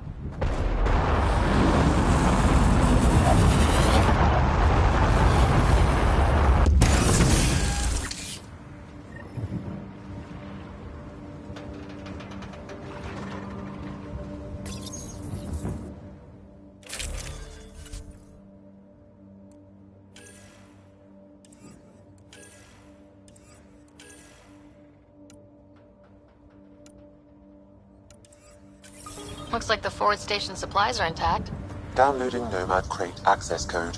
Looks like the forward station supplies are intact. Downloading Nomad crate access code.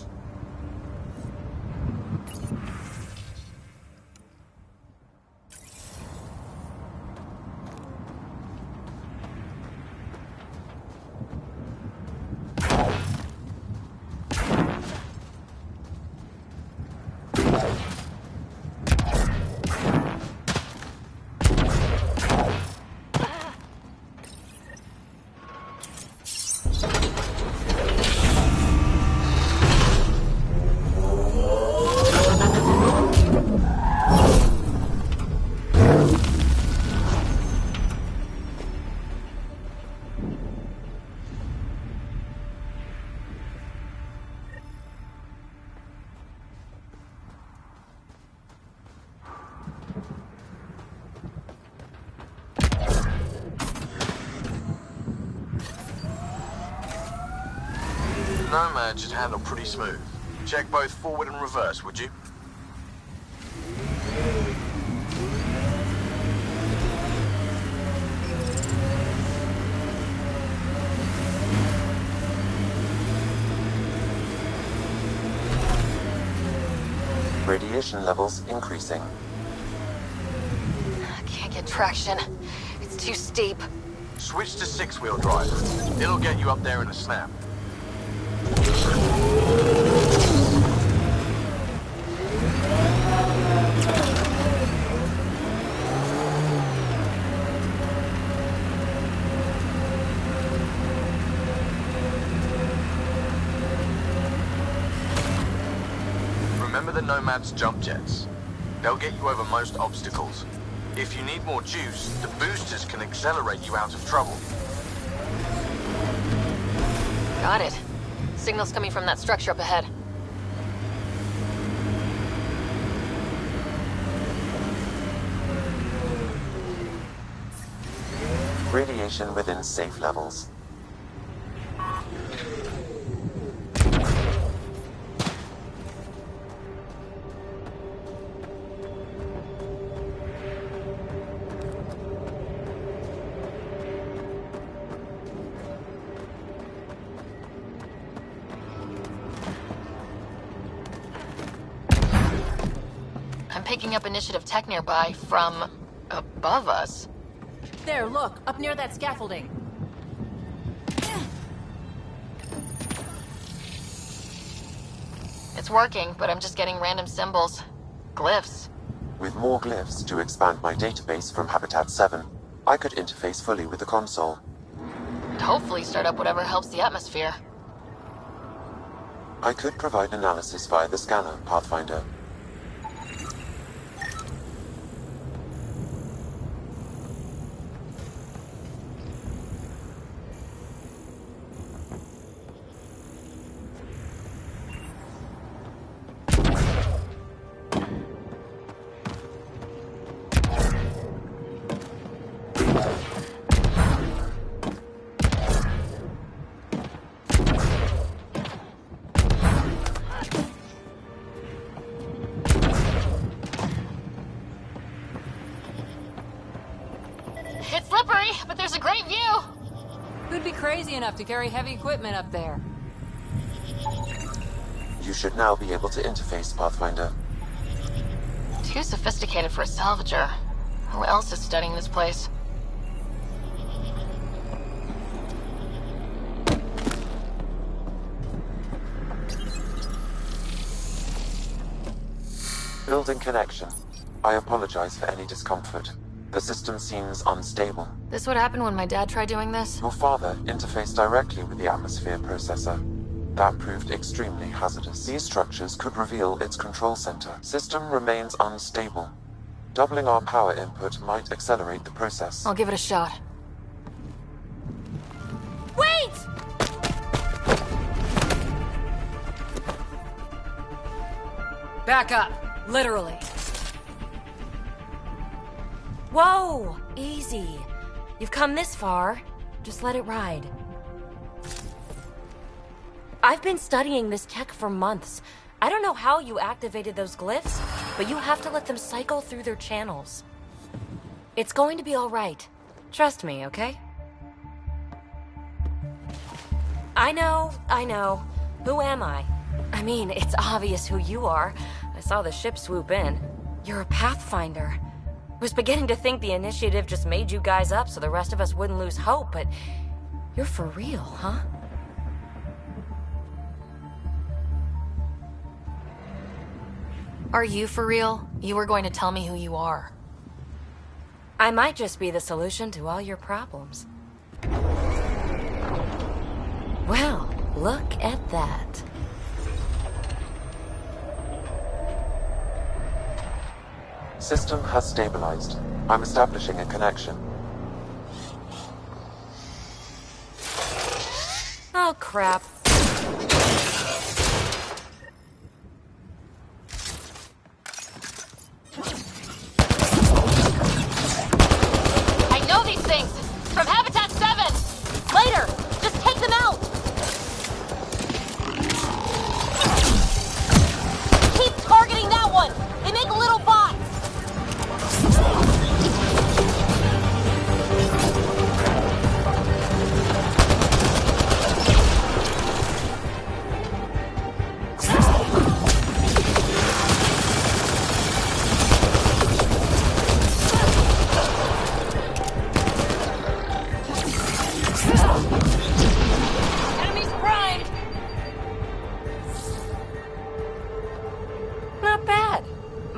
Nomad should handle pretty smooth. Check both forward and reverse, would you? Radiation levels increasing. I can't get traction. It's too steep. Switch to six-wheel drive. It'll get you up there in a snap. Remember the Nomad's jump jets. They'll get you over most obstacles. If you need more juice, the boosters can accelerate you out of trouble. Got it. Signal's coming from that structure up ahead. Radiation within safe levels. Picking up initiative tech nearby from above us. There, look, up near that scaffolding. It's working, but I'm just getting random symbols. Glyphs. With more glyphs to expand my database from Habitat 7, I could interface fully with the console. And hopefully start up whatever helps the atmosphere. I could provide analysis via the scanner, Pathfinder. Enough to carry heavy equipment up there. You should now be able to interface, Pathfinder. Too sophisticated for a salvager. Who else is studying this place? Building connection. I apologize for any discomfort. The system seems unstable. This would happen when my dad tried doing this? Your father interfaced directly with the atmosphere processor. That proved extremely hazardous. These structures could reveal its control center. System remains unstable. Doubling our power input might accelerate the process. I'll give it a shot. Wait! Back up, literally. Whoa! Easy. You've come this far. Just let it ride. I've been studying this tech for months. I don't know how you activated those glyphs, but you have to let them cycle through their channels. It's going to be all right. Trust me, okay? I know. Who am I? I mean, it's obvious who you are. I saw the ship swoop in. You're a Pathfinder. Was beginning to think the initiative just made you guys up so the rest of us wouldn't lose hope, but you're for real, huh? Are you for real? You were going to tell me who you are. I might just be the solution to all your problems. Well, look at that. System has stabilized. I'm establishing a connection. Oh, crap. I know these things! From Habitat 7! Later! Just take them out!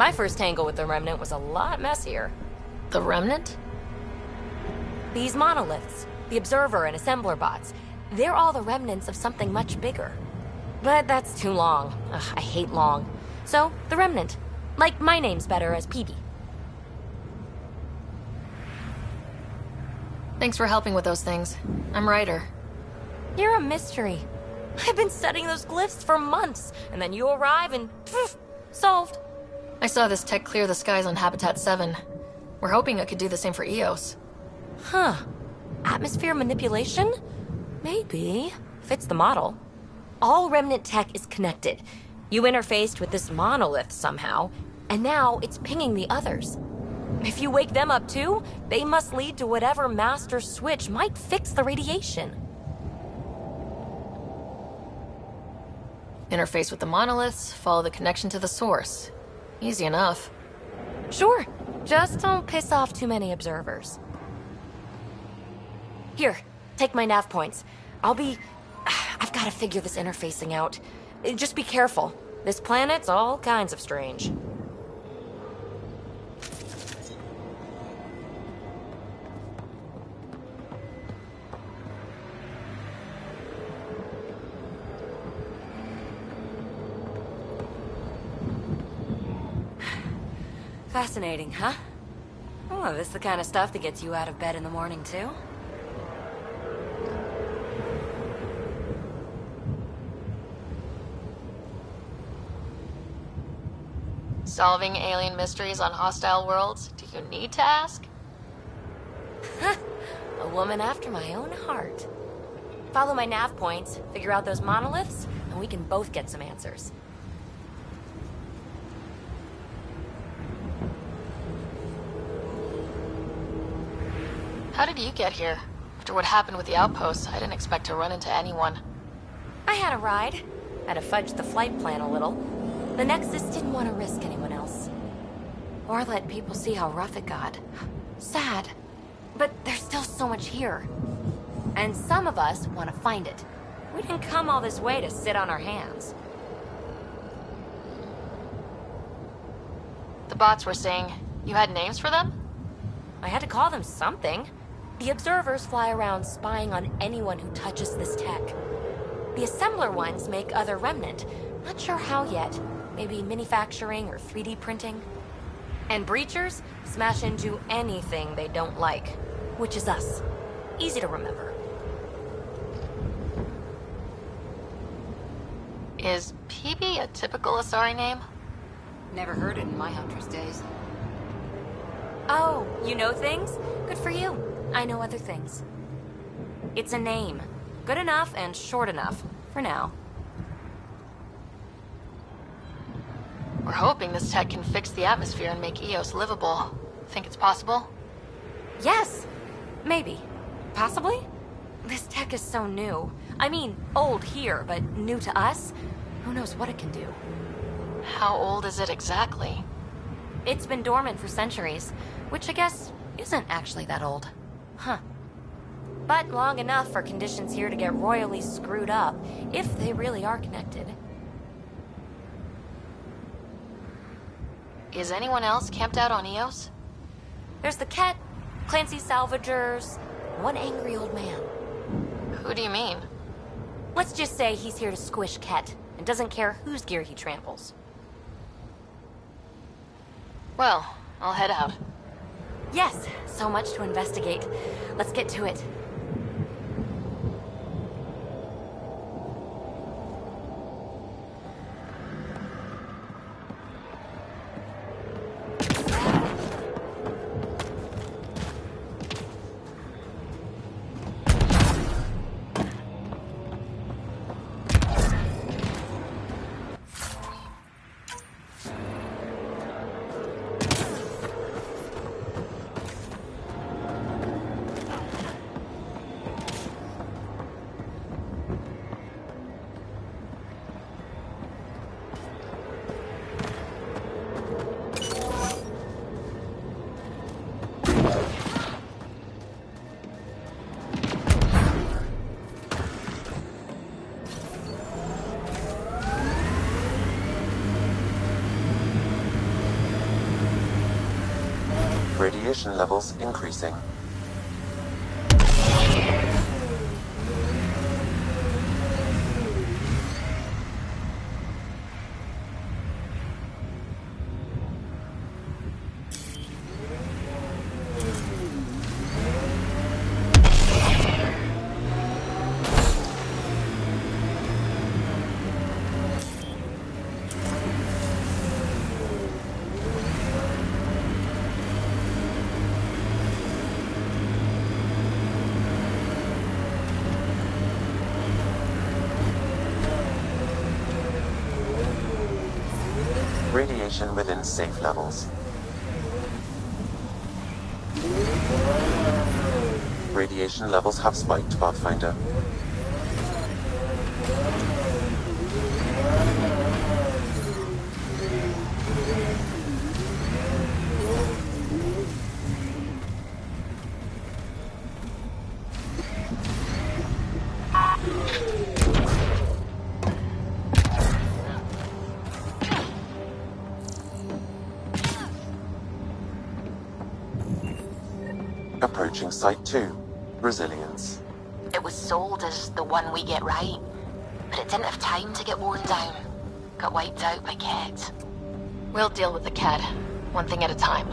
My first tangle with the Remnant was a lot messier. The Remnant? These monoliths, the Observer and Assembler bots, they're all the remnants of something much bigger. But that's too long. Ugh, I hate long. So, the Remnant. Like my name's better as Peebee. Thanks for helping with those things. I'm Ryder. You're a mystery. I've been studying those glyphs for months, and then you arrive and poof, solved. I saw this tech clear the skies on Habitat 7. We're hoping it could do the same for EOS. Huh. Atmosphere manipulation? Maybe. Fits the model. All Remnant tech is connected. You interfaced with this monolith somehow, and now it's pinging the others. If you wake them up too, they must lead to whatever master switch might fix the radiation. Interface with the monoliths, follow the connection to the source. Easy enough. Sure. Just don't piss off too many observers. Here, take my nav points. I've got to figure this interfacing out. Just be careful. This planet's all kinds of strange. Fascinating, huh? Oh, this is the kind of stuff that gets you out of bed in the morning, too? Solving alien mysteries on hostile worlds? Do you need to ask? A woman after my own heart. Follow my nav points, figure out those monoliths, and we can both get some answers. How did you get here? After what happened with the outposts, I didn't expect to run into anyone. I had a ride. Had to fudge the flight plan a little. The Nexus didn't want to risk anyone else. Or let people see how rough it got. Sad. But there's still so much here. And some of us want to find it. We didn't come all this way to sit on our hands. The bots were saying you had names for them? I had to call them something. The observers fly around spying on anyone who touches this tech. The assembler ones make other Remnant. Not sure how yet. Maybe manufacturing or 3D printing. And breachers smash into anything they don't like. Which is us. Easy to remember. Is Peebee a typical Asari name? Never heard it in my Huntress days. Oh, you know things? Good for you. I know other things. It's a name. Good enough and short enough. For now. We're hoping this tech can fix the atmosphere and make EOS livable. Think it's possible? Yes. Maybe. Possibly? This tech is so new. I mean, old here, but new to us? Who knows what it can do? How old is it exactly? It's been dormant for centuries, which I guess isn't actually that old. Huh. But long enough for conditions here to get royally screwed up, if they really are connected. Is anyone else camped out on EOS? There's the Ket, Clancy Salvagers, one angry old man. Who do you mean? Let's just say he's here to squish Ket, and doesn't care whose gear he tramples. Well, I'll head out. Yes, so much to investigate. Let's get to it. Radiation levels increasing. Radiation within safe levels. Radiation levels have spiked, Pathfinder. Approaching Site 2. Resilience. It was sold as the one we get right, but it didn't have time to get worn down. Got wiped out by Kett. We'll deal with the Kett, one thing at a time.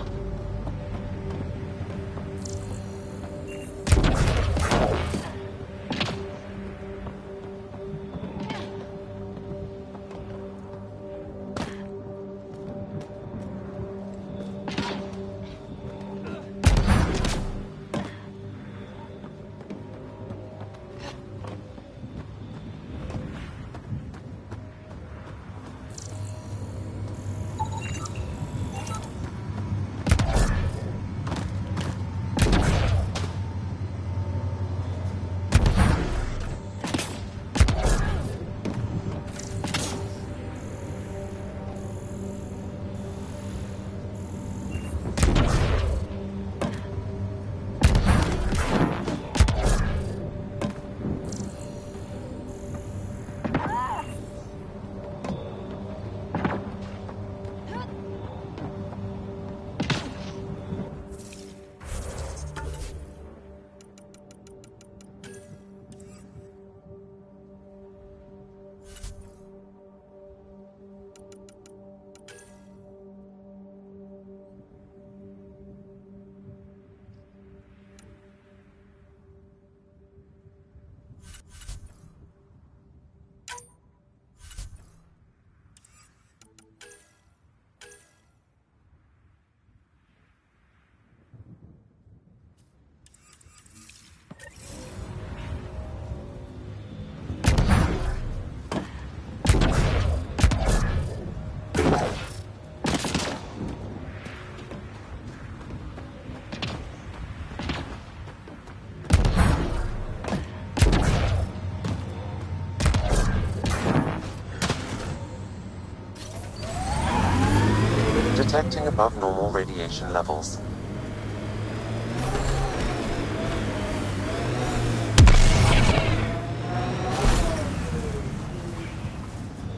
Detecting above normal radiation levels.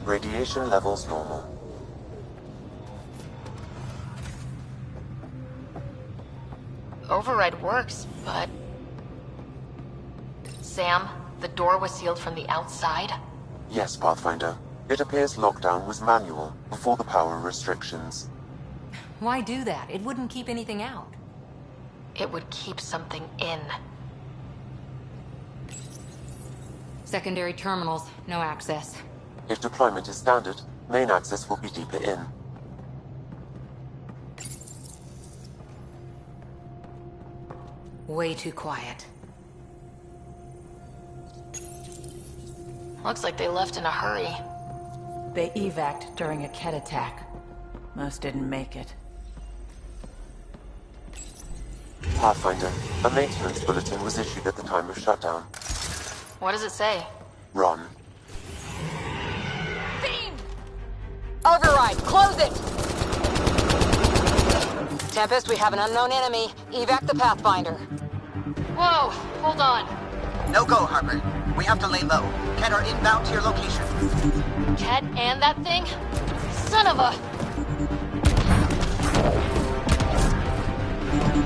Radiation levels normal. Override works, but... Sam, the door was sealed from the outside? Yes, Pathfinder. It appears lockdown was manual before the power restrictions. Why do that? It wouldn't keep anything out. It would keep something in. Secondary terminals, no access. If deployment is standard, main access will be deeper in. Way too quiet. Looks like they left in a hurry. They evac'd during a Kett attack. Most didn't make it. Pathfinder, a maintenance bulletin was issued at the time of shutdown. What does it say? Run. Override, close it! Tempest, we have an unknown enemy. Evac the Pathfinder. Whoa, hold on. No go, Harper. We have to lay low. Kett are inbound to your location. Kett and that thing? Son of a... Another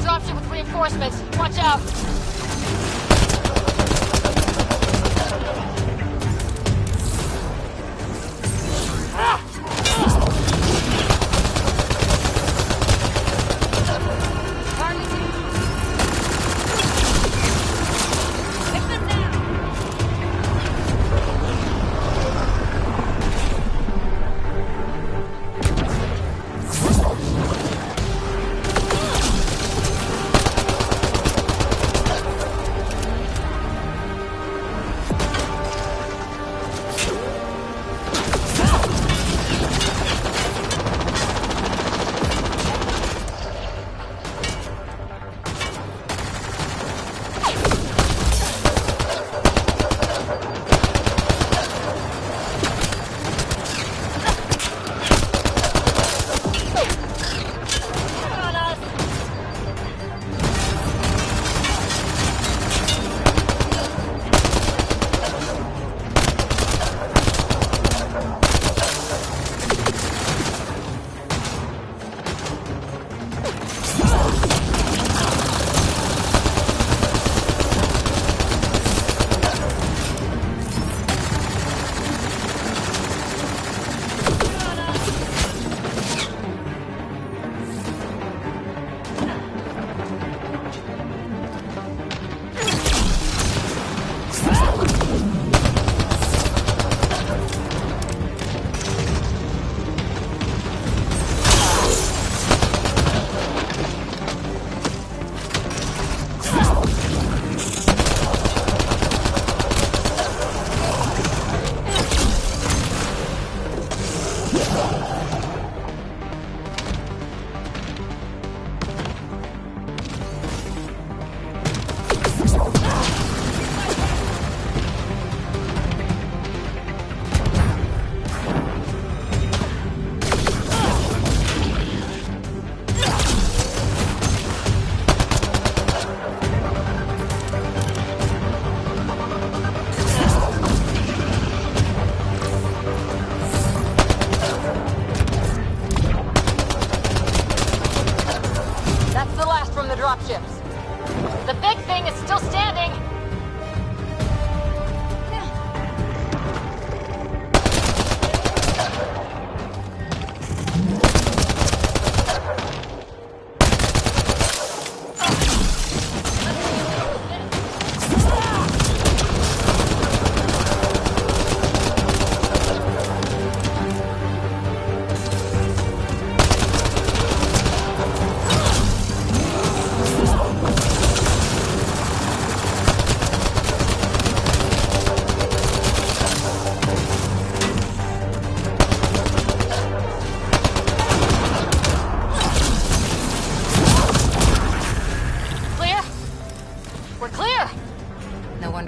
dropship with reinforcements. Watch out. dropships. The big thing is still standing.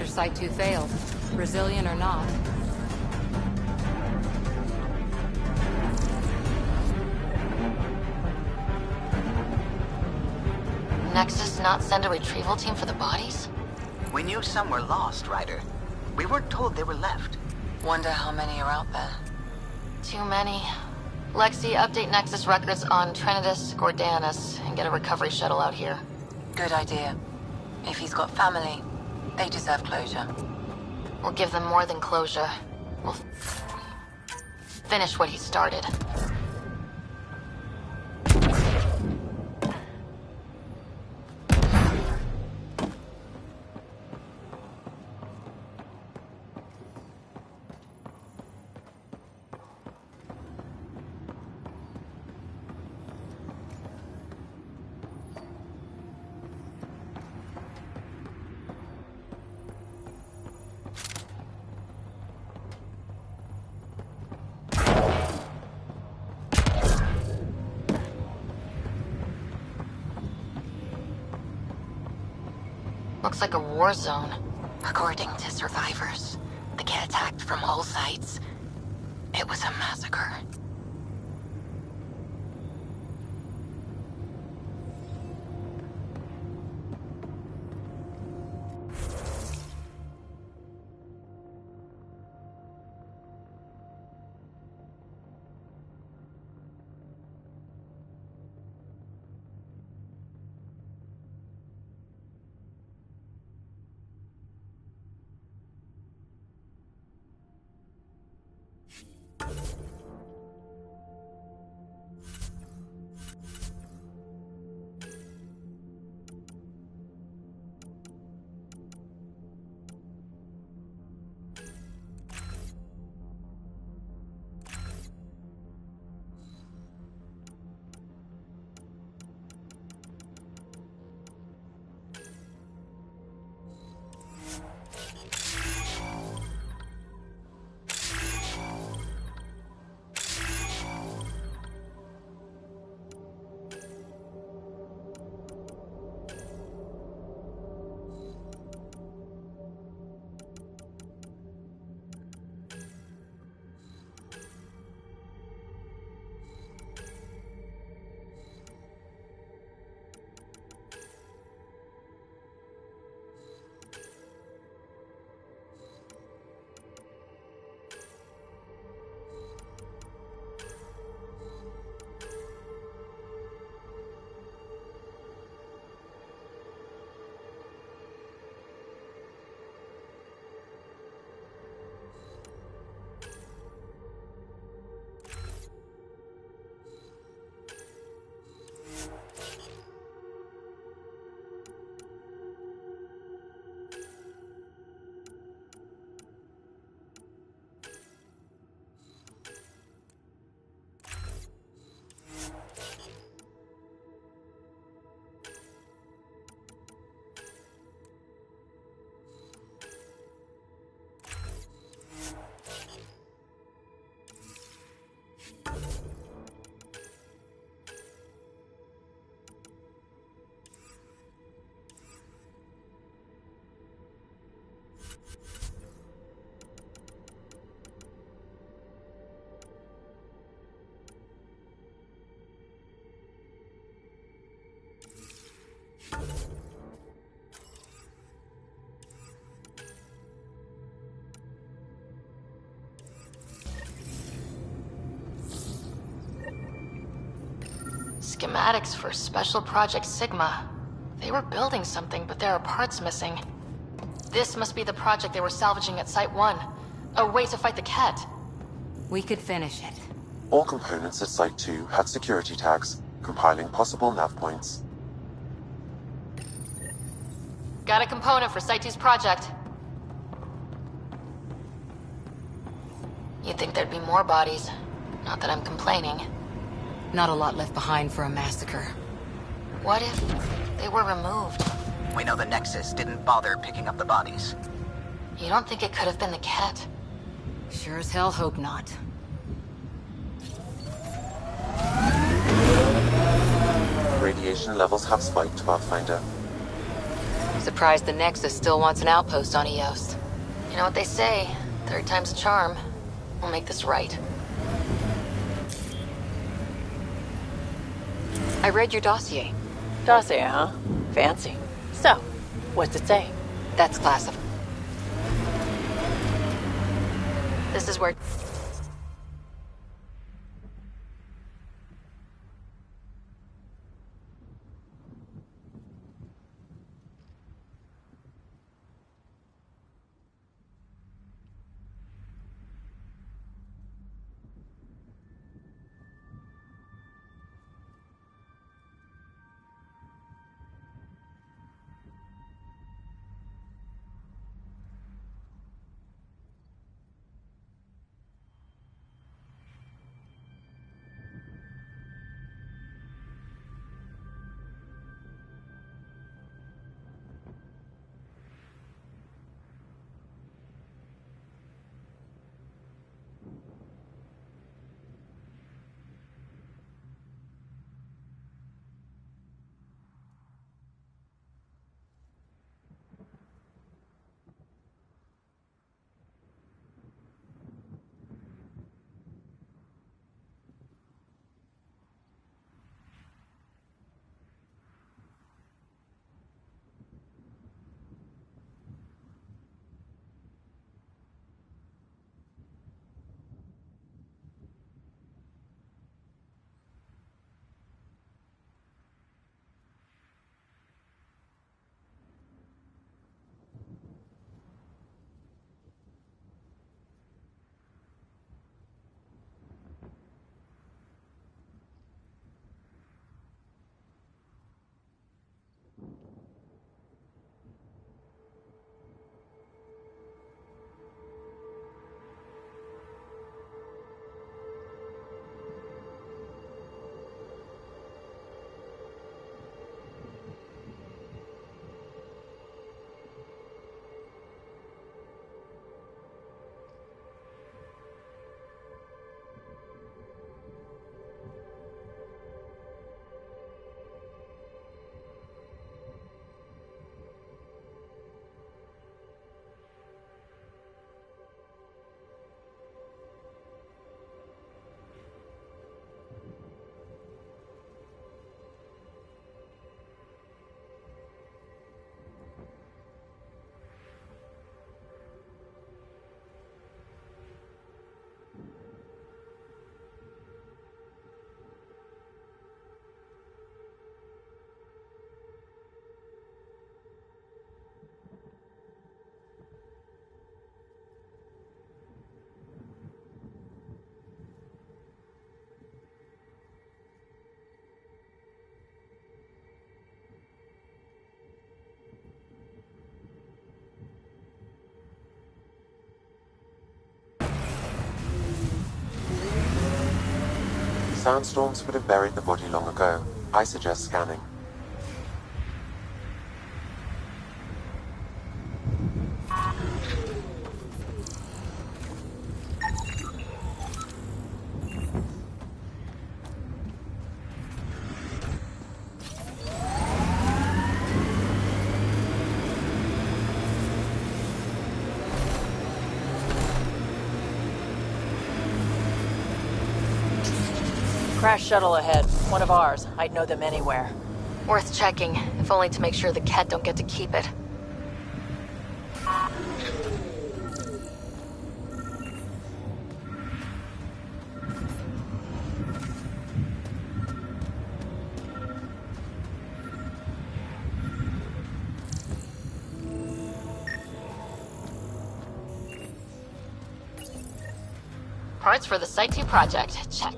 Site 2 failed, Brazilian or not. Nexus not send a retrieval team for the bodies? We knew some were lost, Ryder. We weren't told they were left. Wonder how many are out there. Too many. Lexi, update Nexus records on Trinitas Gordanus and get a recovery shuttle out here. Good idea. If he's got family, they deserve closure. We'll give them more than closure. We'll finish what he started. Looks like a war zone. According to survivors, they get attacked from all sides. It was a massacre. Schematics for Special Project Sigma. They were building something, but there are parts missing. This must be the project they were salvaging at Site 1. A way to fight the Kett. We could finish it. All components at Site 2 had security tags, compiling possible nav points. Got a component for Site 2's project. You'd think there'd be more bodies. Not that I'm complaining. Not a lot left behind for a massacre. What if they were removed? We know the Nexus didn't bother picking up the bodies. You don't think it could have been the Kett? Sure as hell hope not. Radiation levels have spiked, Pathfinder. Surprised the Nexus still wants an outpost on Eos. You know what they say, third time's a charm. We'll make this right. I read your dossier. Dossier, huh? Fancy. So, what's it say? That's classified. This is where... Sandstorms would have buried the body long ago. I suggest scanning. Crash shuttle ahead. One of ours. I'd know them anywhere. Worth checking, if only to make sure the Ket don't get to keep it. Parts for the Site 2 project. Check.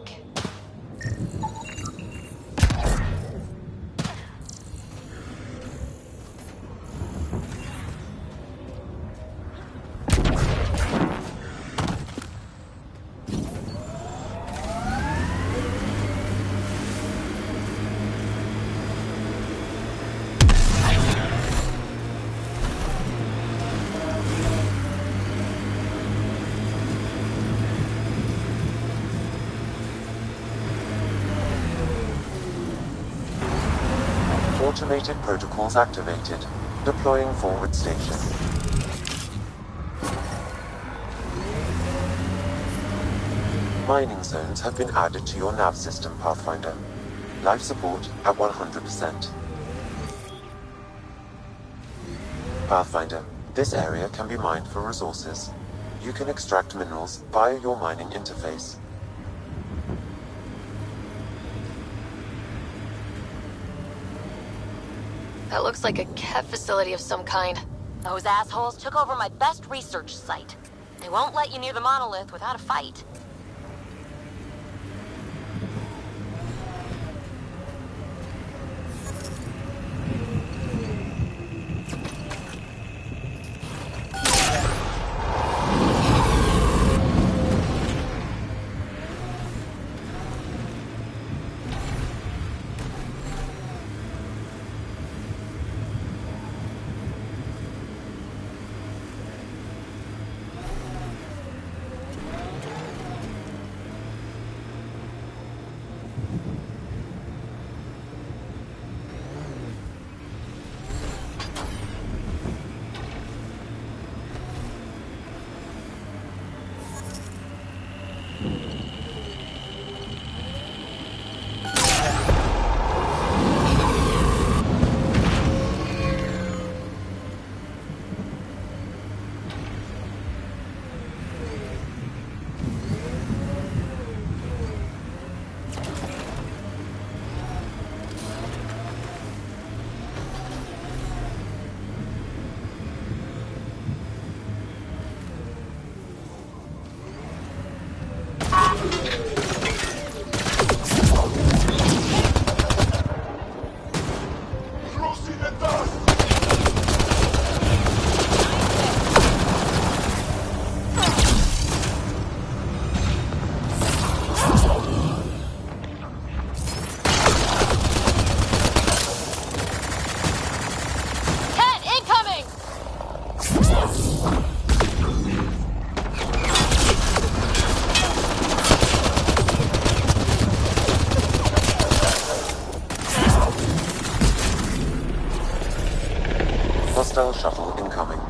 Automated protocols activated. Deploying forward station. Mining zones have been added to your nav system, Pathfinder. Life support at 100%. Pathfinder, this area can be mined for resources. You can extract minerals via your mining interface. That looks like a Ket facility of some kind. Those assholes took over my best research site. They won't let you near the monolith without a fight. Hostile shuttle incoming.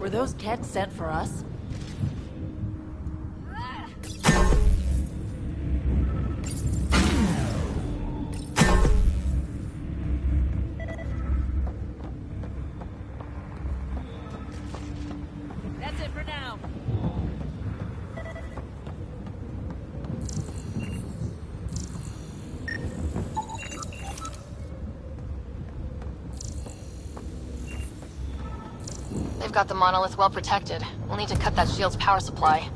Were those Kett sent for us? That's it for now. They've got the monolith well protected. We'll need to cut that shield's power supply.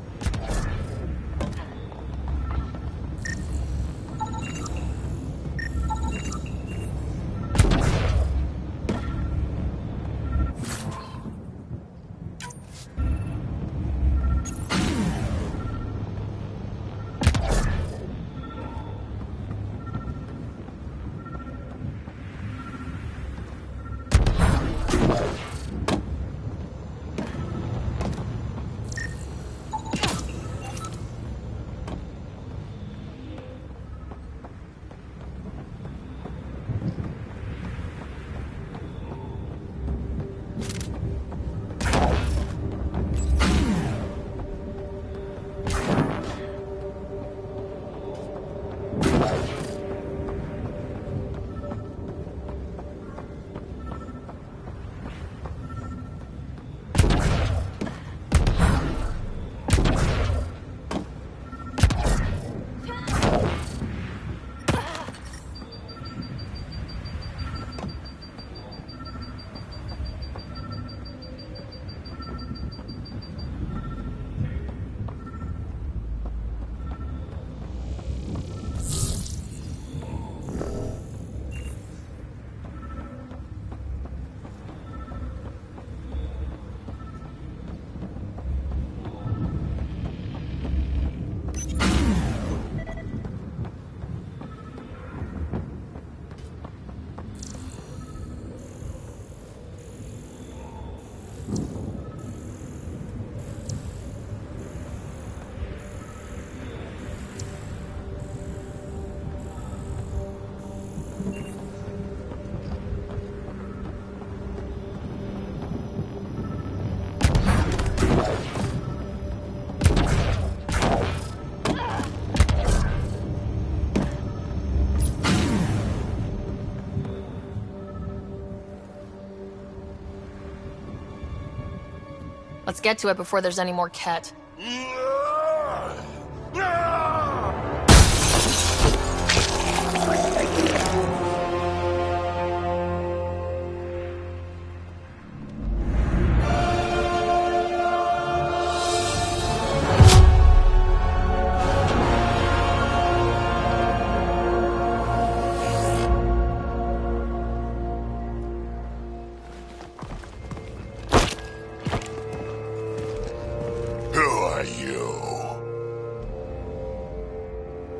Let's get to it before there's any more Kett.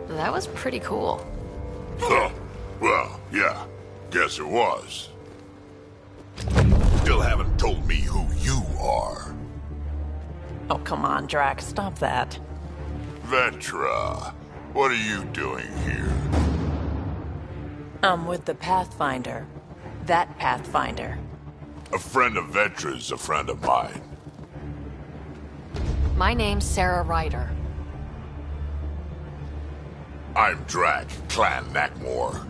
That was pretty cool. Huh. Well, yeah. Guess it was. Still haven't told me who you are. Oh, come on, Drax. Stop that. Vetra, what are you doing here? I'm with the Pathfinder. That Pathfinder. A friend of Vetra's a friend of mine. My name's Sarah Ryder. I'm Drac, Clan Nakmor.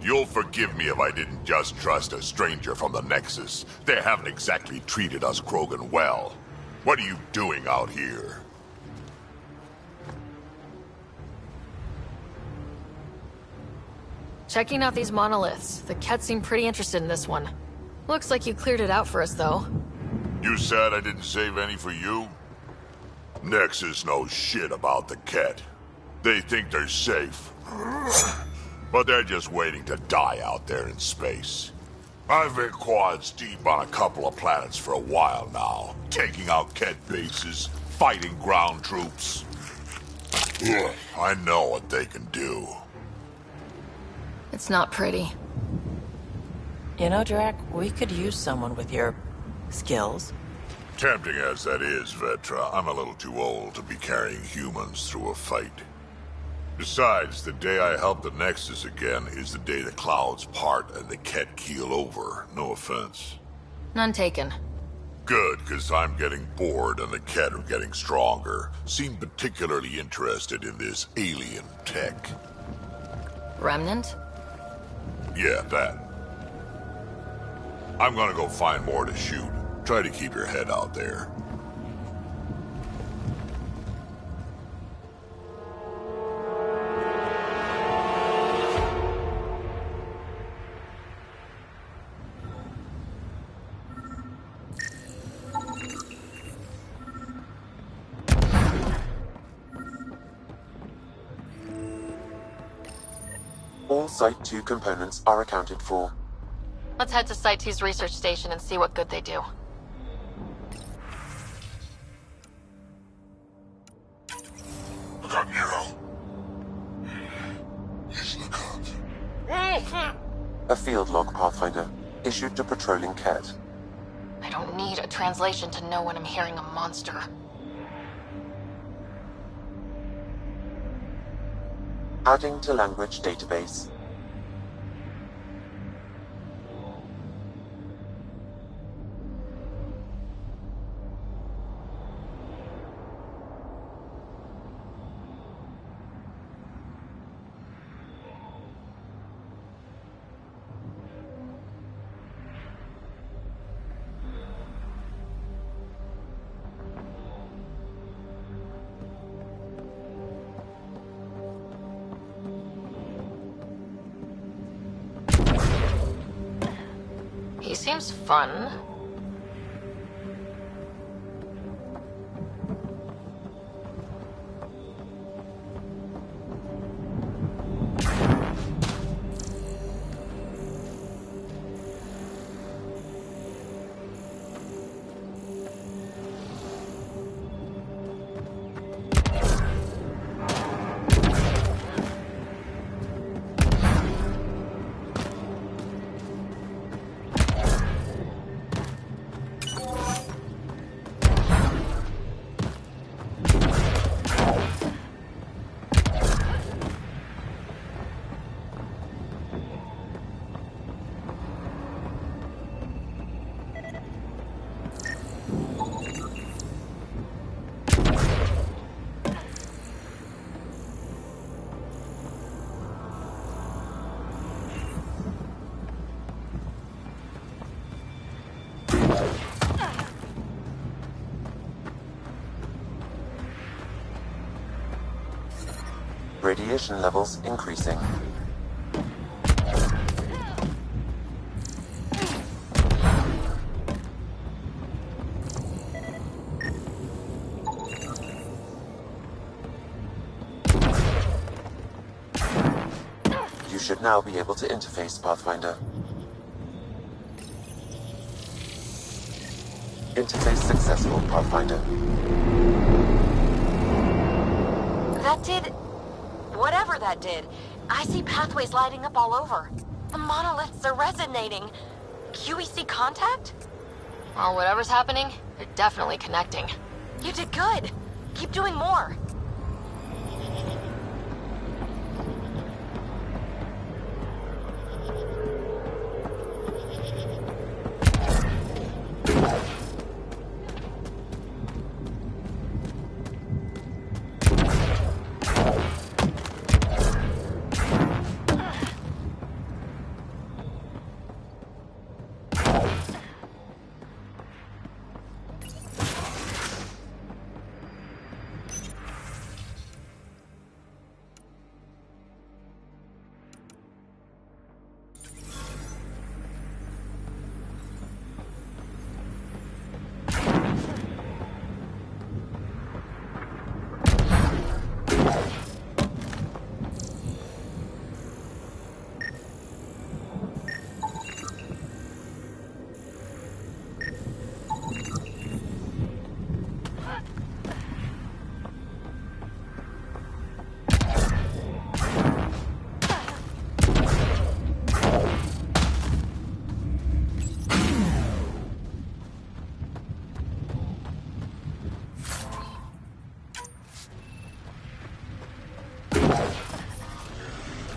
You'll forgive me if I didn't just trust a stranger from the Nexus. They haven't exactly treated us Krogan well. What are you doing out here? Checking out these monoliths. The Kett seem pretty interested in this one. Looks like you cleared it out for us, though. You said I didn't save any for you? Nexus knows shit about the Kett. They think they're safe. But they're just waiting to die out there in space. I've been quads deep on a couple of planets for a while now, taking out Kett bases, fighting ground troops. I know what they can do. It's not pretty. You know, Drac, we could use someone with your skills. Tempting as that is, Vetra, I'm a little too old to be carrying humans through a fight. Besides, the day I help the Nexus again is the day the clouds part and the Kett keel over. No offense. None taken. Good, because I'm getting bored and the Kett are getting stronger. Seem particularly interested in this alien tech. Remnant? Yeah, that. I'm gonna go find more to shoot. Try to keep your head out there. All Site 2 components are accounted for. Let's head to Site 2's research station and see what good they do. I got Nero. He's in the cart. A field log, Pathfinder, issued to patrolling Kett. I don't need a translation to know when I'm hearing a monster. Adding to language database. He seems fun. Radiation levels increasing. You should now be able to interface, Pathfinder. Interface successful, Pathfinder. That did... whatever that did. I see pathways lighting up all over. The monoliths are resonating. QEC contact? Well, whatever's happening, they're definitely connecting. You did good. Keep doing more.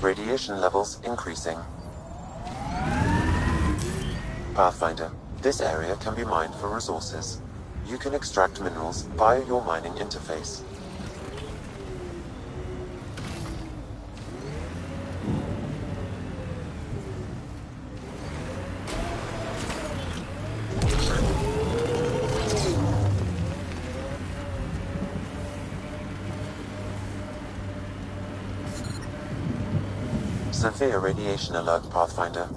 Radiation levels increasing. Pathfinder, This area can be mined for resources. You can extract minerals via your mining interface. Severe radiation alert, Pathfinder.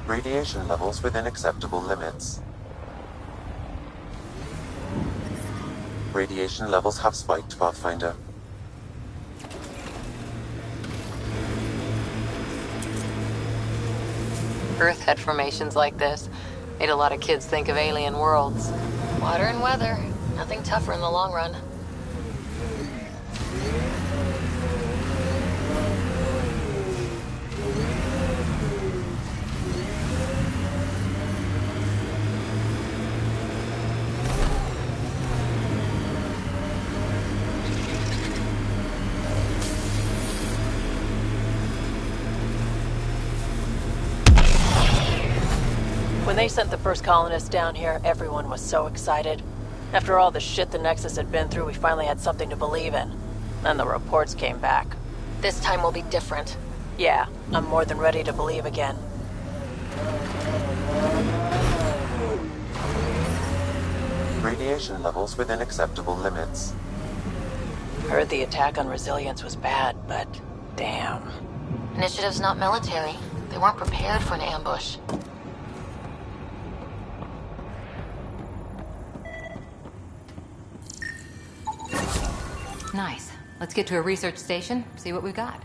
Radiation levels within acceptable limits. Radiation levels have spiked, Pathfinder. Earth had formations like this. Made a lot of kids think of alien worlds. Water and weather. Nothing tougher in the long run. When they sent the first colonists down here, everyone was so excited. After all the shit the Nexus had been through, we finally had something to believe in. Then the reports came back. This time will be different. Yeah, I'm more than ready to believe again. Radiation levels within acceptable limits. Heard the attack on Resilience was bad, but damn. Initiative's not military. They weren't prepared for an ambush. Nice. Let's get to a research station, see what we've got.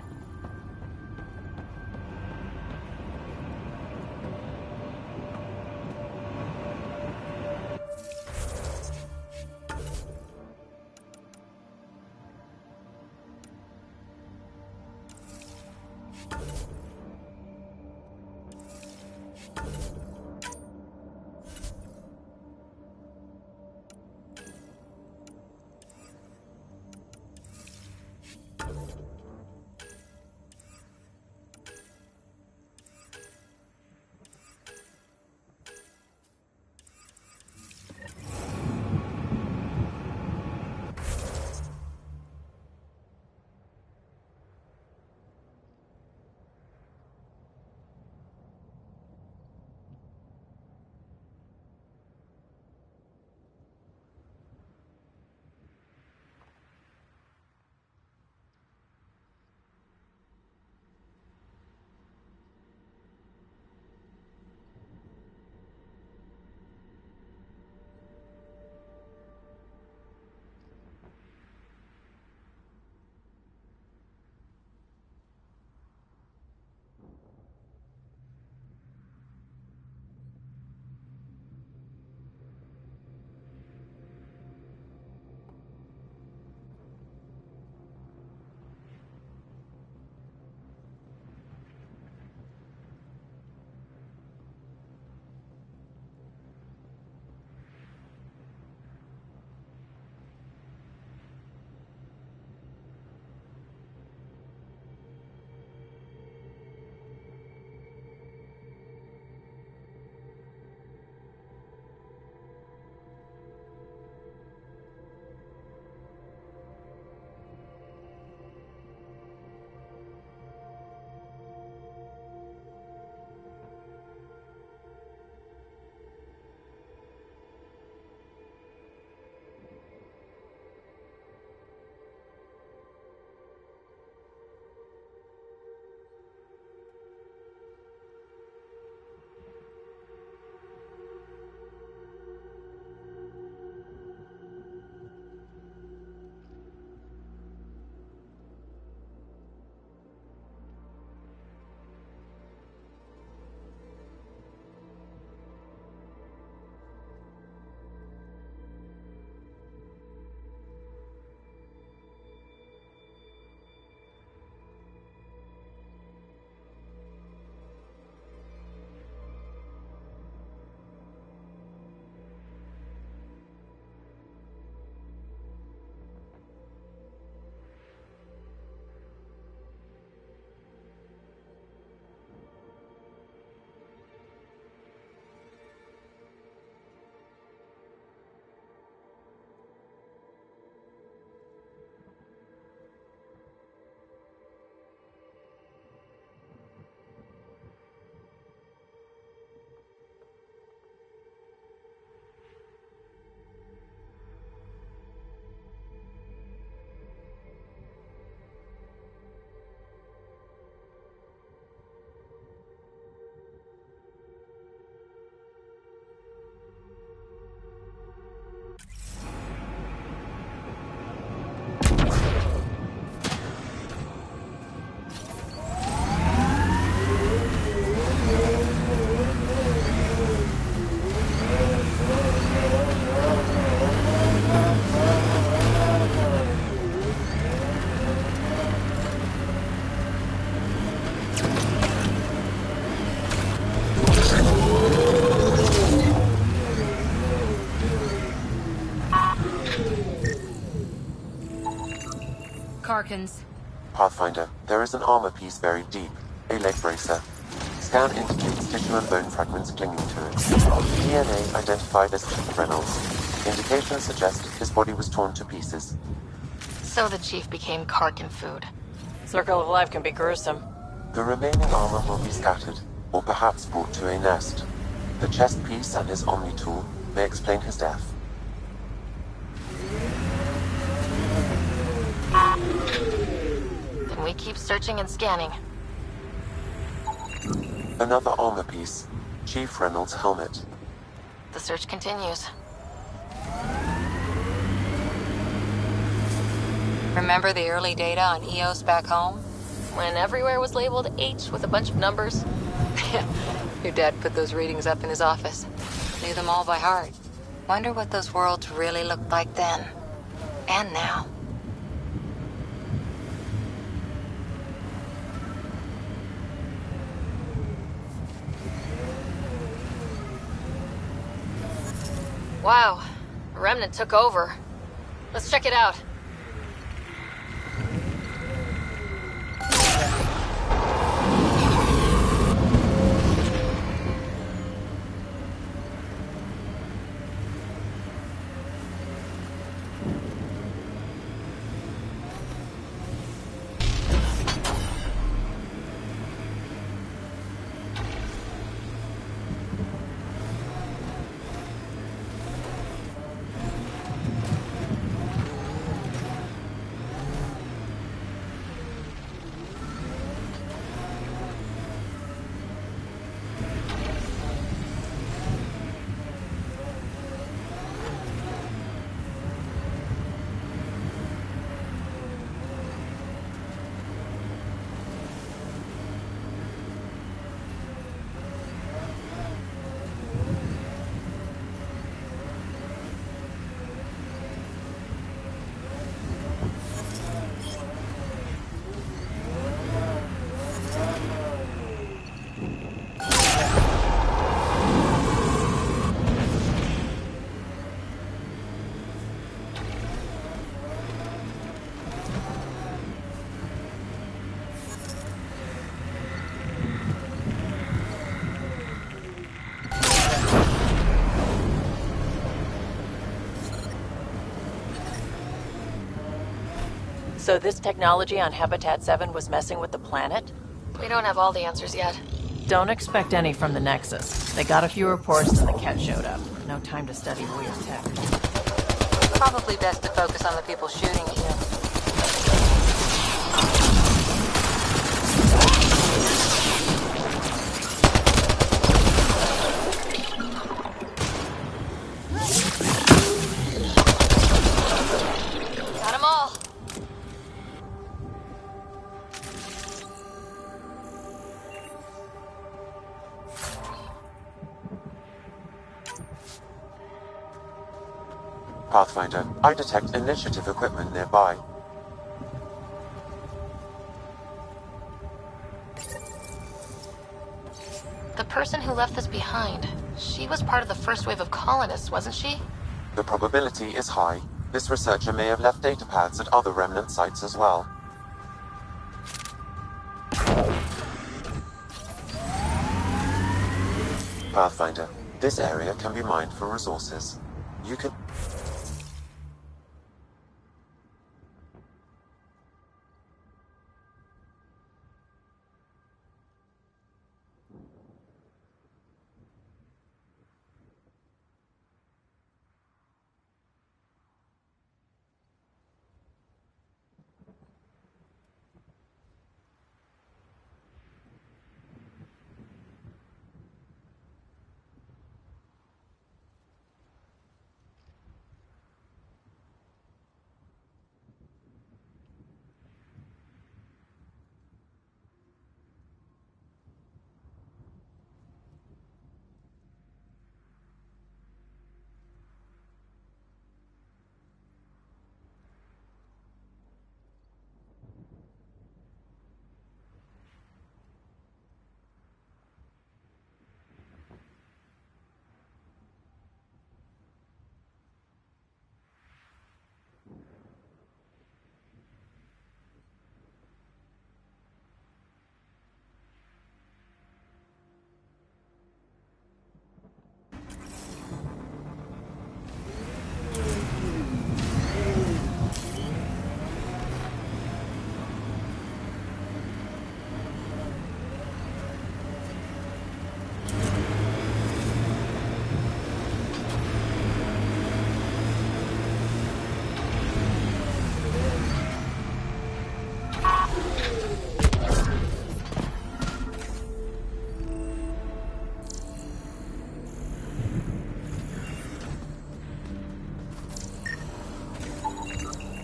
Harkins. Pathfinder, there is an armor piece buried deep, a leg bracer. Scan indicates tissue and bone fragments clinging to it. DNA identified as Chief Reynolds. Indications suggest his body was torn to pieces. So the chief became Karkin food. Circle of life can be gruesome. The remaining armor will be scattered, or perhaps brought to a nest. The chest piece and his Omni tool may explain his death. Then we keep searching and scanning. Another armor piece. Chief Reynolds' helmet. The search continues. Remember the early data on EOS back home? When everywhere was labeled H with a bunch of numbers? Your dad put those readings up in his office. Knew them all by heart. Wonder what those worlds really looked like then. And now. Wow. The Remnant took over. Let's check it out. So this technology on Habitat 7 was messing with the planet? We don't have all the answers yet. Don't expect any from the Nexus. They got a few reports and the Ket showed up. No time to study weird tech. Probably best to focus on the people shooting at you. Got 'em all. Pathfinder, I detect initiative equipment nearby. The person who left this behind, she was part of the first wave of colonists, wasn't she? The probability is high. This researcher may have left data pads at other remnant sites as well. Pathfinder, this area can be mined for resources. You can...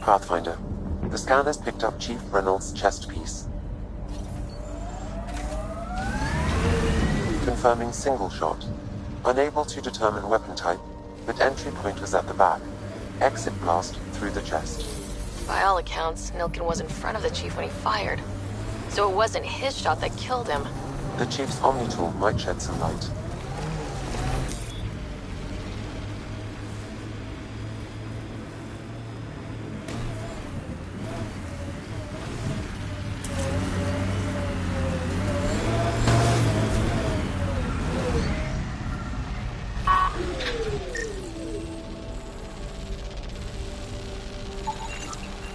Pathfinder, the scan has picked up Chief Reynolds' chest piece. Confirming single shot. Unable to determine weapon type, but entry point was at the back. Exit blast through the chest. By all accounts, Nilken was in front of the Chief when he fired. So it wasn't his shot that killed him. The Chief's Omni tool might shed some light.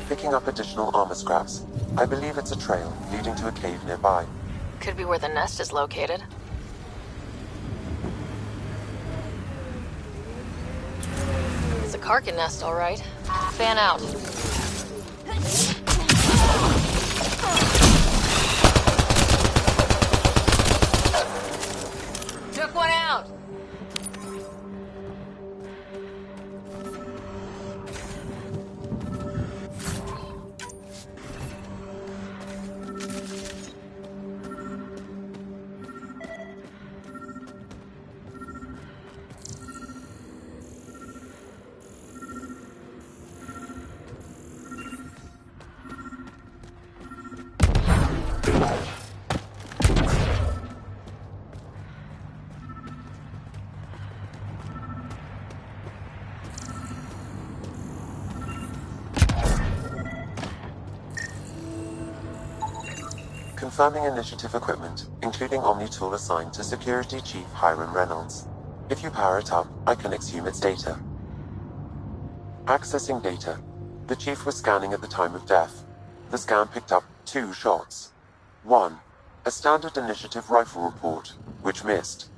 Picking up additional armor scraps. I believe it's a trail leading to a cave nearby. Could be where the nest is located. It's a Karkin nest, all right. Fan out. Took one out. Confirming initiative equipment, including Omni tool assigned to Security Chief Hiram Reynolds. If you power it up, I can exhume its data. Accessing data. The Chief was scanning at the time of death. The scan picked up 2 shots. 1. A standard initiative rifle report, which missed.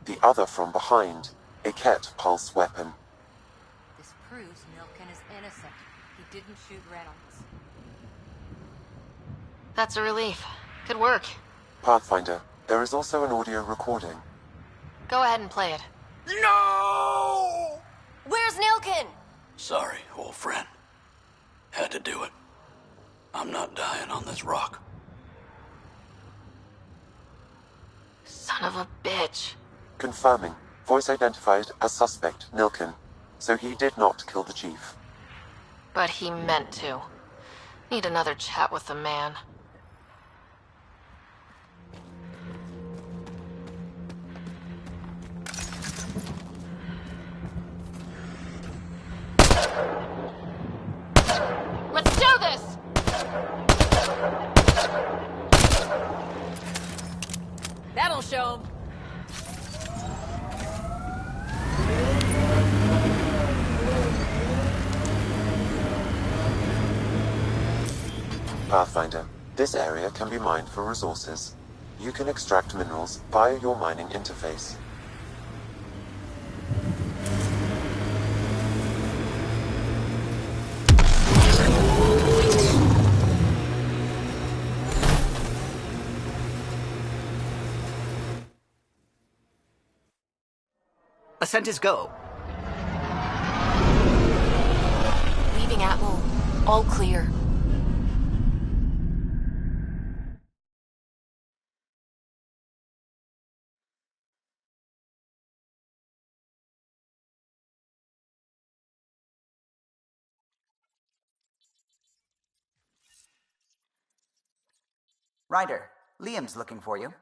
The other from behind, a Ket pulse weapon. This proves Nilken is innocent. He didn't shoot Reynolds. That's a relief. Good work. Pathfinder, there is also an audio recording. Go ahead and play it. No! Where's Nilken? Sorry, old friend. Had to do it. I'm not dying on this rock. Son of a bitch. Confirming. Voice identified as suspect, Nilken. So he did not kill the Chief. But he meant to. Need another chat with the man. Let's do this! That'll show him. Pathfinder, this area can be mined for resources. You can extract minerals via your mining interface. Ascent is go. Leaving Atmo. All clear. Ryder, Liam's looking for you.